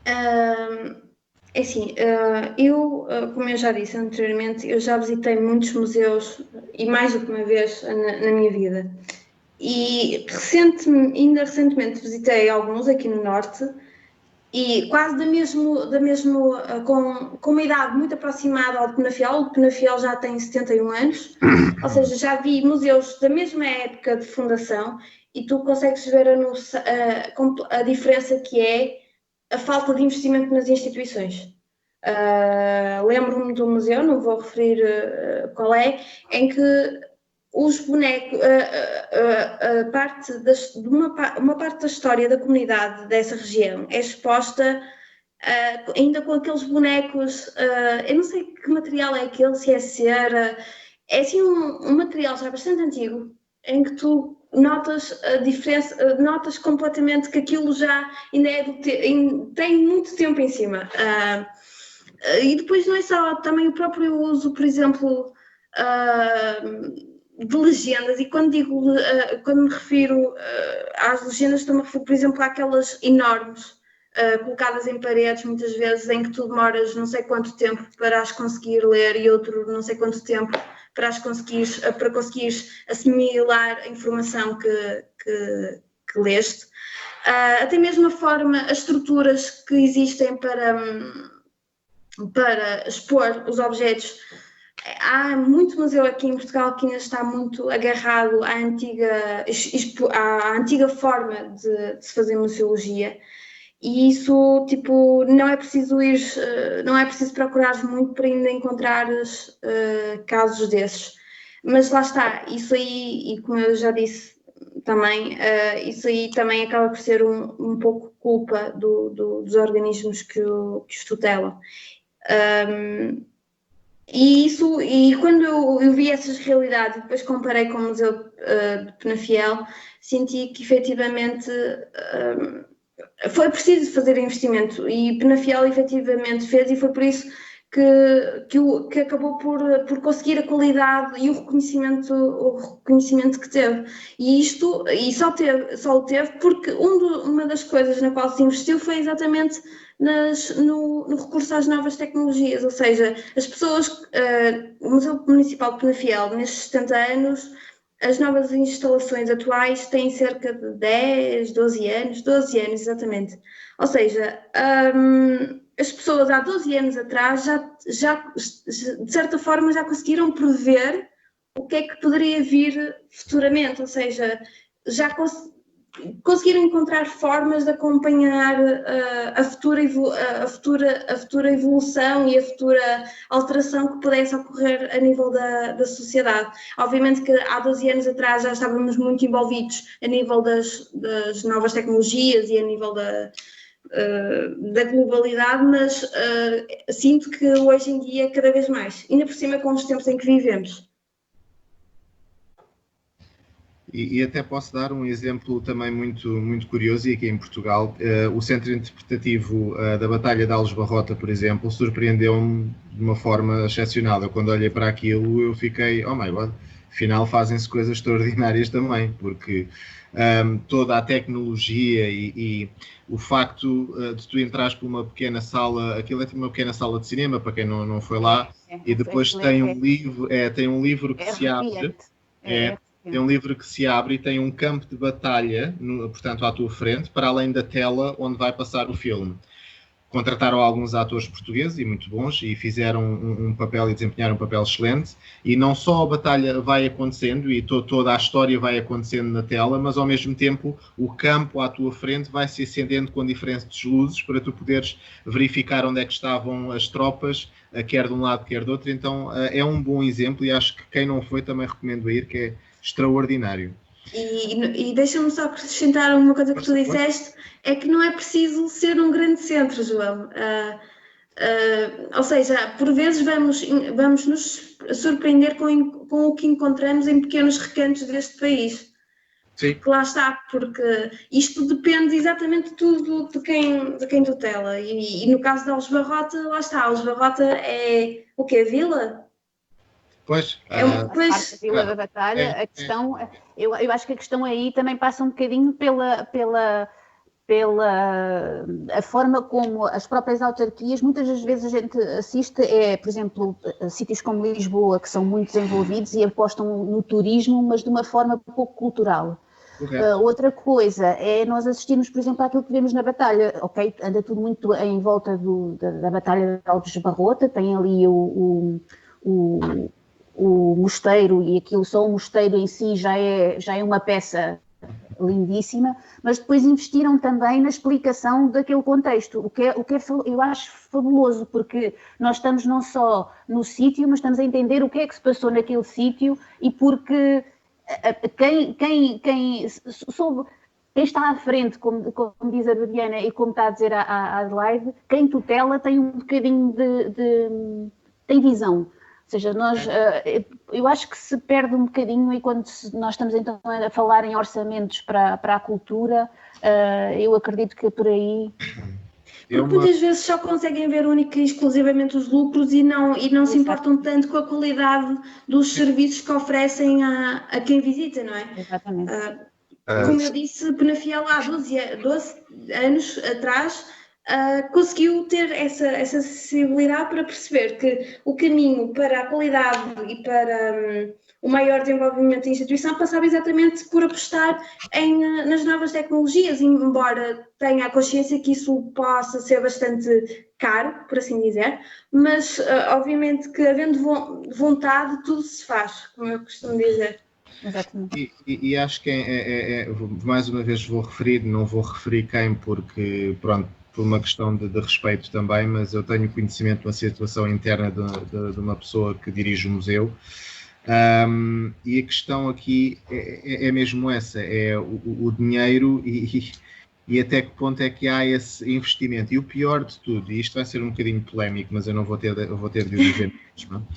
É assim, como eu já disse anteriormente, eu já visitei muitos museus e mais do que uma vez na minha vida. E ainda recentemente visitei alguns aqui no Norte e quase com uma idade muito aproximada ao de Penafiel. O de Penafiel já tem 71 anos, ou seja, já vi museus da mesma época de fundação e tu consegues ver a diferença que é a falta de investimento nas instituições. Lembro-me do museu, não vou referir qual é, em que os bonecos, uma parte da história da comunidade dessa região é exposta ainda com aqueles bonecos, eu não sei que material é aquele, se é cera, é assim um material já bastante antigo, em que tu notas a diferença, notas completamente que aquilo já ainda tem muito tempo em cima. E depois não é só também o próprio uso, por exemplo, de legendas, e quando me refiro às legendas, estou-me a referir, por exemplo, àquelas enormes, colocadas em paredes, muitas vezes, em que tu demoras não sei quanto tempo para as conseguir ler e outro não sei quanto tempo para conseguires assimilar a informação que leste. Até mesmo a forma, as estruturas que existem para expor os objetos. Há muito museu aqui em Portugal que ainda está muito agarrado à antiga forma de se fazer museologia, e isso, tipo, não é preciso procurar muito para ainda encontrares casos desses. Mas lá está, isso aí, e como eu já disse também, isso aí também acaba por ser um pouco culpa dos organismos que os tutelam. E quando eu vi essas realidades e depois comparei com o Museu de Penafiel, senti que efetivamente foi preciso fazer investimento, e Penafiel efetivamente fez, e foi por isso que acabou por conseguir a qualidade e o reconhecimento que teve. E só o teve porque uma das coisas na qual se investiu foi exatamente no recurso às novas tecnologias, ou seja, as pessoas, o Museu Municipal de Penafiel, nestes 70 anos, as novas instalações atuais têm cerca de 12 anos exatamente. Ou seja, as pessoas há 12 anos atrás já de certa forma já conseguiram prever o que é que poderia vir futuramente, ou seja, já conseguiram encontrar formas de acompanhar a futura evolução e a futura alteração que pudesse ocorrer a nível da sociedade. Obviamente que há 12 anos atrás já estávamos muito envolvidos a nível das novas tecnologias e a nível da globalidade, mas sinto que hoje em dia cada vez mais, ainda por cima com os tempos em que vivemos. E até posso dar um exemplo também muito, muito curioso, e aqui em Portugal, o Centro Interpretativo da Batalha de Alves Barrota, por exemplo, surpreendeu-me de uma forma excepcional. Eu, quando olhei para aquilo, eu fiquei, oh my God, afinal fazem-se coisas extraordinárias também, porque toda a tecnologia e o facto de tu entrares por uma pequena sala, aquilo é tipo uma pequena sala de cinema, para quem não foi lá, e depois tem um livro que se abre. Tem um livro que se abre e tem um campo de batalha, portanto, à tua frente, para além da tela onde vai passar o filme. Contrataram alguns atores portugueses, e muito bons, e fizeram um papel e desempenharam um papel excelente. E não só a batalha vai acontecendo e toda a história vai acontecendo na tela, mas ao mesmo tempo o campo à tua frente vai se acendendo com diferentes luzes para tu poderes verificar onde é que estavam as tropas, quer de um lado, quer do outro. Então é um bom exemplo, e acho que quem não foi também recomendo a ir, que é extraordinário. E deixa-me só acrescentar uma coisa que tu disseste, é que não é preciso ser um grande centro, João. Ou seja, por vezes vamos nos surpreender com o que encontramos em pequenos recantos deste país. Sim. Que lá está, porque isto depende exatamente de tudo de quem tutela. E no caso de Alves Barrota, lá está, Alves Barrota é o quê? Vila? Pois, parte da Vila da Batalha, a questão, eu acho que a questão aí também passa um bocadinho pela a forma como as próprias autarquias, muitas das vezes a gente assiste, por exemplo, sítios como Lisboa, que são muito desenvolvidos e apostam no turismo, mas de uma forma pouco cultural. Outra coisa é nós assistirmos, por exemplo, àquilo que vemos na Batalha. Ok, anda tudo muito em volta da Batalha de Alves Barrota, tem ali o mosteiro, e aquilo só o mosteiro em si já é uma peça lindíssima, mas depois investiram também na explicação daquele contexto, o que é eu acho fabuloso, porque nós estamos não só no sítio, mas estamos a entender o que é que se passou naquele sítio e porque quem está à frente, como diz a Bibiana e como está a dizer a Adelaide, quem tutela tem um bocadinho tem visão. Ou seja, eu acho que se perde um bocadinho e quando nós estamos então a falar em orçamentos para a cultura, eu acredito que por aí... Porque muitas vezes só conseguem ver única e exclusivamente os lucros e não se importam tanto com a qualidade dos serviços que oferecem a quem visita, não é? Exatamente. Como eu disse, Penafiel há 12 anos atrás conseguiu ter essa sensibilidade para perceber que o caminho para a qualidade e para o maior desenvolvimento da instituição passava exatamente por apostar nas novas tecnologias, embora tenha a consciência que isso possa ser bastante caro, por assim dizer, mas obviamente que havendo vontade tudo se faz, como eu costumo dizer. E acho que mais uma vez não vou referir quem, porque pronto, por uma questão de respeito também, mas eu tenho conhecimento de uma situação interna de uma pessoa que dirige o museu, e a questão aqui é mesmo essa, é o dinheiro e até que ponto é que há esse investimento. E o pior de tudo, e isto vai ser um bocadinho polémico, mas eu vou ter de o dizer mesmo,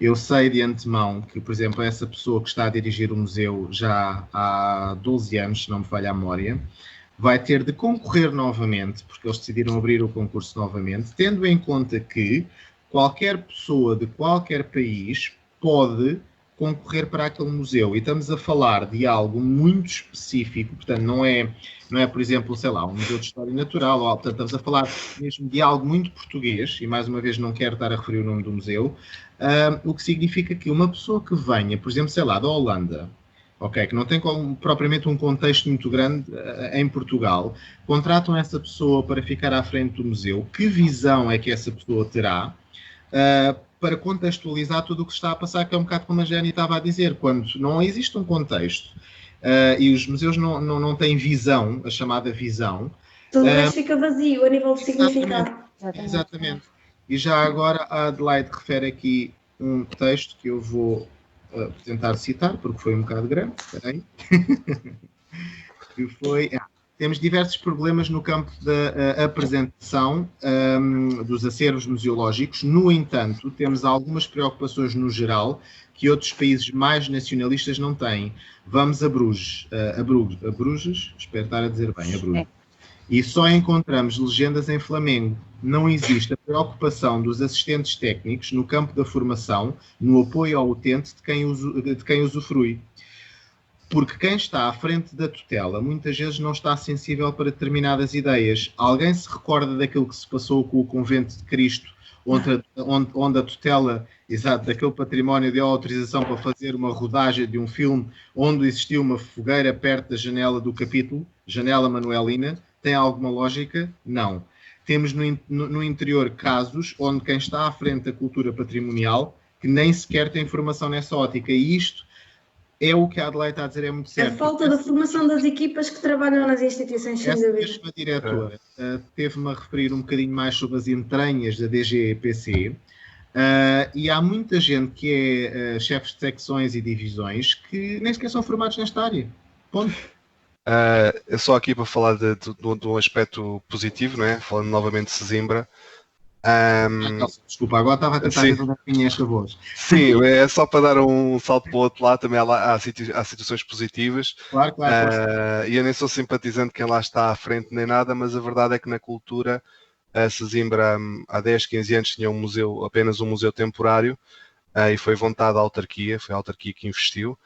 eu sei de antemão que, por exemplo, essa pessoa que está a dirigir o museu já há 12 anos, se não me falha a memória, vai ter de concorrer novamente, porque eles decidiram abrir o concurso novamente, tendo em conta que qualquer pessoa de qualquer país pode concorrer para aquele museu. E estamos a falar de algo muito específico, portanto, não é, por exemplo, sei lá, um museu de história natural, portanto, estamos a falar mesmo de algo muito português, e mais uma vez não quero estar a referir o nome do museu, o que significa que uma pessoa que venha, por exemplo, sei lá, da Holanda, ok, que não tem propriamente um contexto muito grande em Portugal, contratam essa pessoa para ficar à frente do museu. Que visão é que essa pessoa terá para contextualizar tudo o que está a passar, que é um bocado como a Jenny estava a dizer, quando não existe um contexto e os museus não têm visão, a chamada visão. Tudo mais fica vazio a nível de significado. Exatamente. E já agora a Adelaide refere aqui um texto que eu vou tentar citar, porque foi um bocado grande. Espera aí. Que foi... Temos diversos problemas no campo da apresentação dos acervos museológicos. No entanto, temos algumas preocupações no geral que outros países mais nacionalistas não têm. Vamos a Bruges. A Bruges, espero estar a dizer bem, a Bruges. E só encontramos legendas em Flamengo. Não existe a preocupação dos assistentes técnicos no campo da formação, no apoio ao utente de quem usufrui. Porque quem está à frente da tutela muitas vezes não está sensível para determinadas ideias. Alguém se recorda daquilo que se passou com o Convento de Cristo, onde a tutela, exato, daquele património deu autorização para fazer uma rodagem de um filme onde existia uma fogueira perto da janela do capítulo, janela manuelina? Tem alguma lógica? Não. Temos no interior casos onde quem está à frente da cultura patrimonial que nem sequer tem formação nessa ótica. E isto é o que a Adelaide está a dizer, é muito certo. A falta da formação das equipas que trabalham nas instituições, sem dúvida. Essa mesma diretora teve-me a referir um bocadinho mais sobre as entranhas da DGPC, e há muita gente que é chefes de secções e divisões que nem sequer são formados nesta área. Ponto. É só aqui para falar de um aspecto positivo, não é? Falando novamente de Sesimbra. Desculpa, agora estava a tentar resolver esta voz. Sim, é só para dar um salto para o outro lado, também há situações positivas. Claro. E eu nem sou simpatizante de quem lá está à frente nem nada, mas a verdade é que na cultura, a Sesimbra há 10, 15 anos tinha apenas um museu temporário, e foi vontade da autarquia, foi a autarquia que investiu.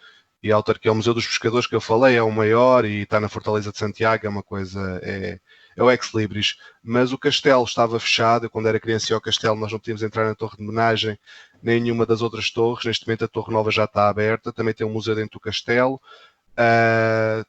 E a autarquia, o Museu dos Pescadores que eu falei, é o maior e está na Fortaleza de Santiago, é uma coisa, é o ex-libris. Mas o castelo estava fechado, eu, quando era criança ia ao castelo, nós não podíamos entrar na torre de homenagem, nem nenhuma das outras torres. Neste momento a Torre Nova já está aberta, também tem um museu dentro do castelo,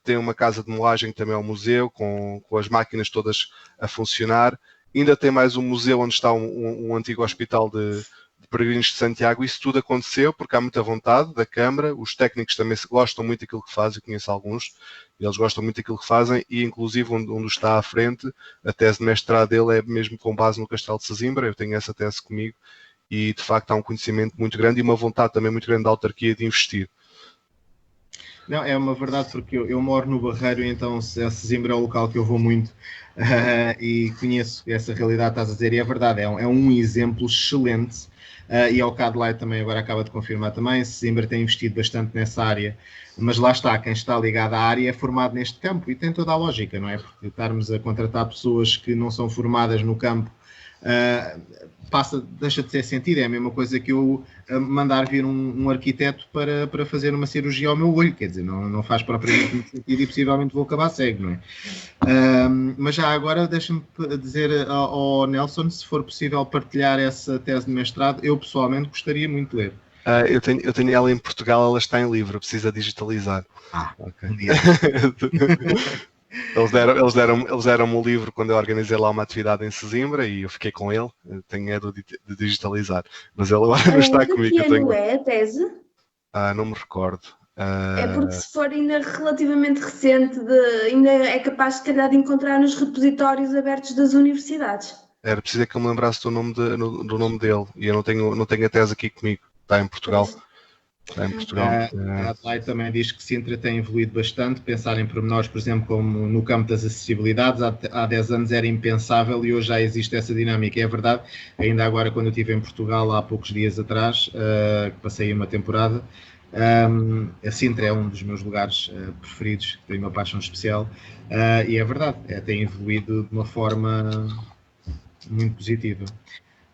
tem uma casa de moagem que também é um museu, com as máquinas todas a funcionar. Ainda tem mais um museu onde está um antigo hospital de Peregrinos de Santiago, isso tudo aconteceu porque há muita vontade da Câmara, os técnicos também gostam muito daquilo que fazem, eu conheço alguns, eles gostam muito daquilo que fazem e inclusive onde está à frente, a tese de mestrado dele é mesmo com base no Castelo de Sesimbra, eu tenho essa tese comigo e de facto há um conhecimento muito grande e uma vontade também muito grande da autarquia de investir. Não, é uma verdade porque eu moro no Barreiro, então a Sesimbra é o local que eu vou muito e conheço essa realidade, estás a dizer, e é verdade, é um exemplo excelente e ao Cadlight também agora acaba de confirmar também, Sesimbra tem investido bastante nessa área, mas lá está, quem está ligado à área é formado neste campo e tem toda a lógica, não é? Porque estarmos a contratar pessoas que não são formadas no campo deixa de ter sentido, é a mesma coisa que eu mandar vir um arquiteto para fazer uma cirurgia ao meu olho, quer dizer, não faz propriamente muito sentido e possivelmente vou acabar cego, não é? Mas já agora deixa-me dizer ao Nelson, se for possível partilhar essa tese de mestrado, eu pessoalmente gostaria muito de ler. Eu tenho ela em Portugal, ela está em livro, precisa digitalizar. Ok. Eles deram-me o livro quando eu organizei lá uma atividade em Sesimbra e eu fiquei com ele. Tenho medo de digitalizar, mas ele agora não está comigo. Que ano é a tese? Não me recordo. É porque se for ainda relativamente recente, ainda é capaz se calhar de encontrar nos repositórios abertos das universidades. Era preciso que eu me lembrasse do nome dele e eu não tenho a tese aqui comigo. Está em Portugal. Está em Portugal. A Adelaide também diz que Sintra tem evoluído bastante. Pensar em pormenores, por exemplo, como no campo das acessibilidades, há 10 anos era impensável e hoje já existe essa dinâmica. É verdade, ainda agora quando eu estive em Portugal há poucos dias atrás, que passei uma temporada, a Sintra é um dos meus lugares preferidos, tenho uma paixão especial e é verdade, tem evoluído de uma forma muito positiva.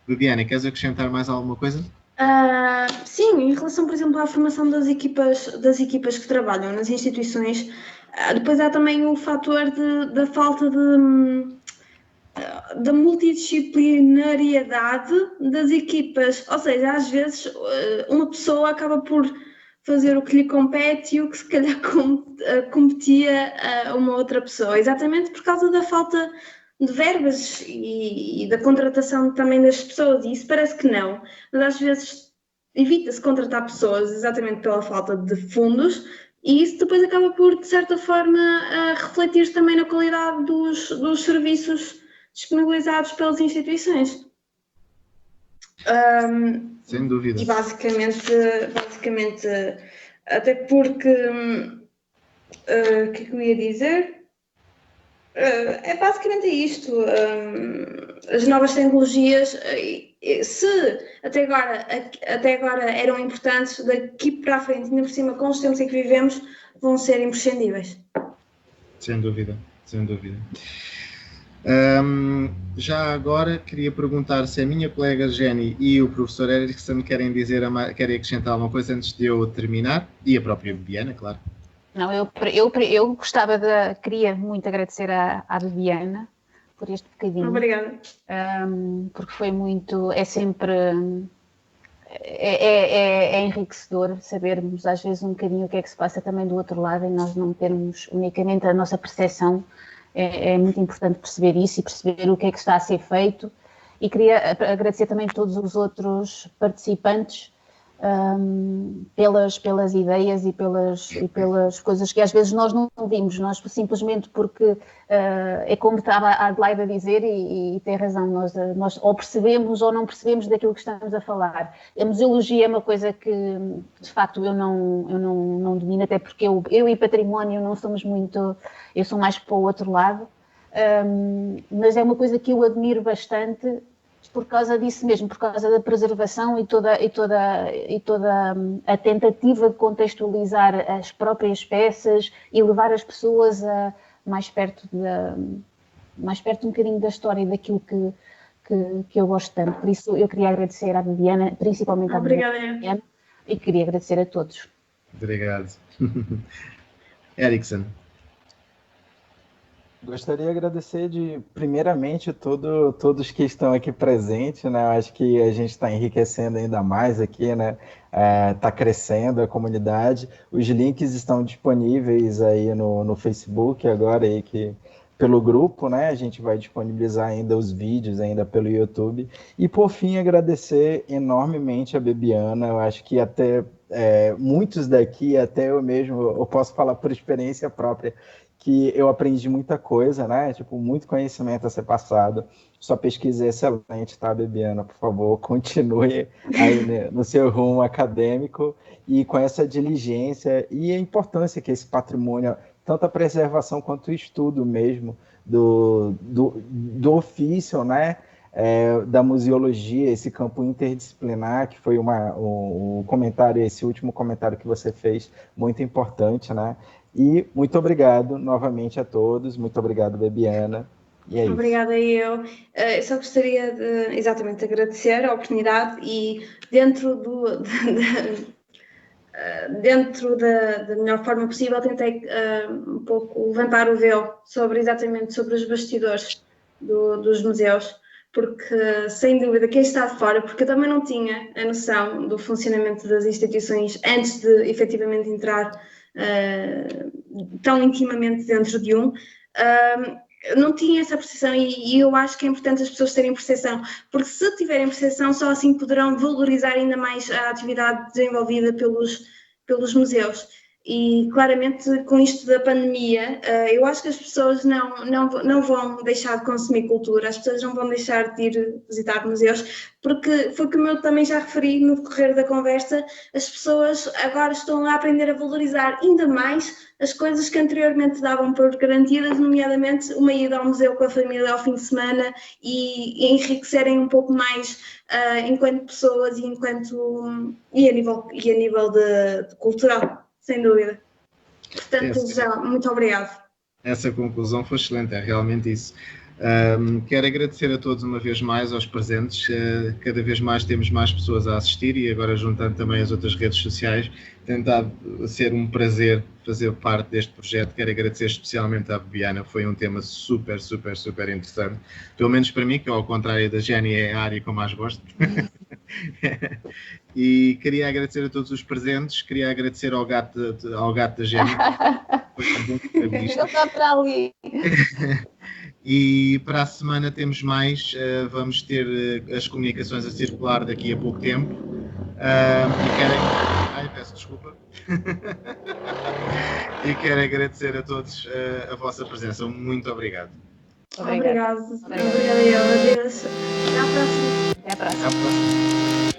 Viviane, queres acrescentar mais alguma coisa? Sim, em relação, por exemplo, à formação das equipas que trabalham nas instituições, depois há também o fator da falta da multidisciplinariedade das equipas, ou seja, às vezes uma pessoa acaba por fazer o que lhe compete e o que se calhar competia a uma outra pessoa, exatamente por causa da falta de verbas e da contratação também das pessoas, e isso parece que não, mas às vezes evita-se contratar pessoas exatamente pela falta de fundos e isso depois acaba por, de certa forma, refletir também na qualidade dos serviços disponibilizados pelas instituições. Sem dúvida. E basicamente até porque, o que é que eu ia dizer? É basicamente isto. As novas tecnologias, se até agora eram importantes, daqui para a frente, ainda por cima, com os tempos em que vivemos, vão ser imprescindíveis. Sem dúvida, sem dúvida. Já agora queria perguntar se a minha colega Jenny e o professor Erickson querem acrescentar alguma coisa antes de eu terminar, e a própria Bibiana, claro. Não, eu queria muito agradecer à Bibiana por este bocadinho. Obrigada. Porque foi muito, é sempre, é enriquecedor sabermos às vezes um bocadinho o que é que se passa também do outro lado e nós não termos unicamente a nossa percepção. É muito importante perceber isso e perceber o que é que está a ser feito. E queria agradecer também a todos os outros participantes pelas ideias e pelas coisas que às vezes nós não vimos, nós simplesmente porque é como estava a Adelaide a dizer e tem razão, nós ou percebemos ou não percebemos daquilo que estamos a falar. A museologia é uma coisa que de facto eu não domino, até porque eu e património não somos muito, eu sou mais para o outro lado, mas é uma coisa que eu admiro bastante por causa disso mesmo, por causa da preservação e toda a tentativa de contextualizar as próprias peças e levar as pessoas mais perto um bocadinho da história e daquilo que eu gosto tanto. Por isso eu queria agradecer à Viviana, principalmente à Viviana, e queria agradecer a todos. Obrigado. Erickson. Gostaria de agradecer primeiramente todos que estão aqui presentes, né? Eu acho que a gente está enriquecendo ainda mais aqui, né? Está crescendo a comunidade. Os links estão disponíveis aí no Facebook agora aí que pelo grupo, né? A gente vai disponibilizar ainda os vídeos ainda pelo YouTube. E por fim, agradecer enormemente a Bebiana. Eu acho que até muitos daqui, até eu mesmo, eu posso falar por experiência própria, que eu aprendi muita coisa, né? Tipo, muito conhecimento a ser passado. Sua pesquisa é excelente, tá, Bebiana? Por favor, continue aí, né, no seu rumo acadêmico e com essa diligência e a importância que esse patrimônio, tanto a preservação quanto o estudo mesmo do ofício, né? Da museologia, esse campo interdisciplinar, que foi um comentário, esse último comentário que você fez, muito importante, né? E muito obrigado novamente a todos, muito obrigado, Bebiana. E é isso. Obrigada eu. Eu só gostaria de exatamente agradecer a oportunidade e dentro da melhor forma possível tentei um pouco levantar o véu exatamente sobre os bastidores dos museus, porque sem dúvida quem está de fora, porque eu também não tinha a noção do funcionamento das instituições antes de efetivamente entrar tão intimamente dentro de não tinha essa percepção e eu acho que é importante as pessoas terem percepção, porque se tiverem percepção só assim poderão valorizar ainda mais a atividade desenvolvida pelos museus. E claramente com isto da pandemia, eu acho que as pessoas não vão deixar de consumir cultura, as pessoas não vão deixar de ir visitar museus, porque foi como eu também já referi no decorrer da conversa, as pessoas agora estão a aprender a valorizar ainda mais as coisas que anteriormente davam por garantidas, nomeadamente uma ida ao museu com a família ao fim de semana e enriquecerem um pouco mais enquanto pessoas e a nível de cultural, sem dúvida. Portanto, já, muito obrigado. Essa conclusão foi excelente, é realmente isso. Quero agradecer a todos uma vez mais, aos presentes. Cada vez mais temos mais pessoas a assistir e agora juntando também as outras redes sociais, tem estado a ser um prazer fazer parte deste projeto. Quero agradecer especialmente à Bebiana, foi um tema super, super, super interessante. Pelo menos para mim, que ao contrário da Jenny é a área que eu mais gosto. E queria agradecer a todos os presentes, queria agradecer ao gato da Jenny. Ele está para ali. E para a semana temos mais, vamos ter as comunicações a circular daqui a pouco tempo. Peço desculpa. E quero agradecer a todos a vossa presença. Muito obrigado. Obrigada eu. Adeus. Até à próxima. Até à próxima.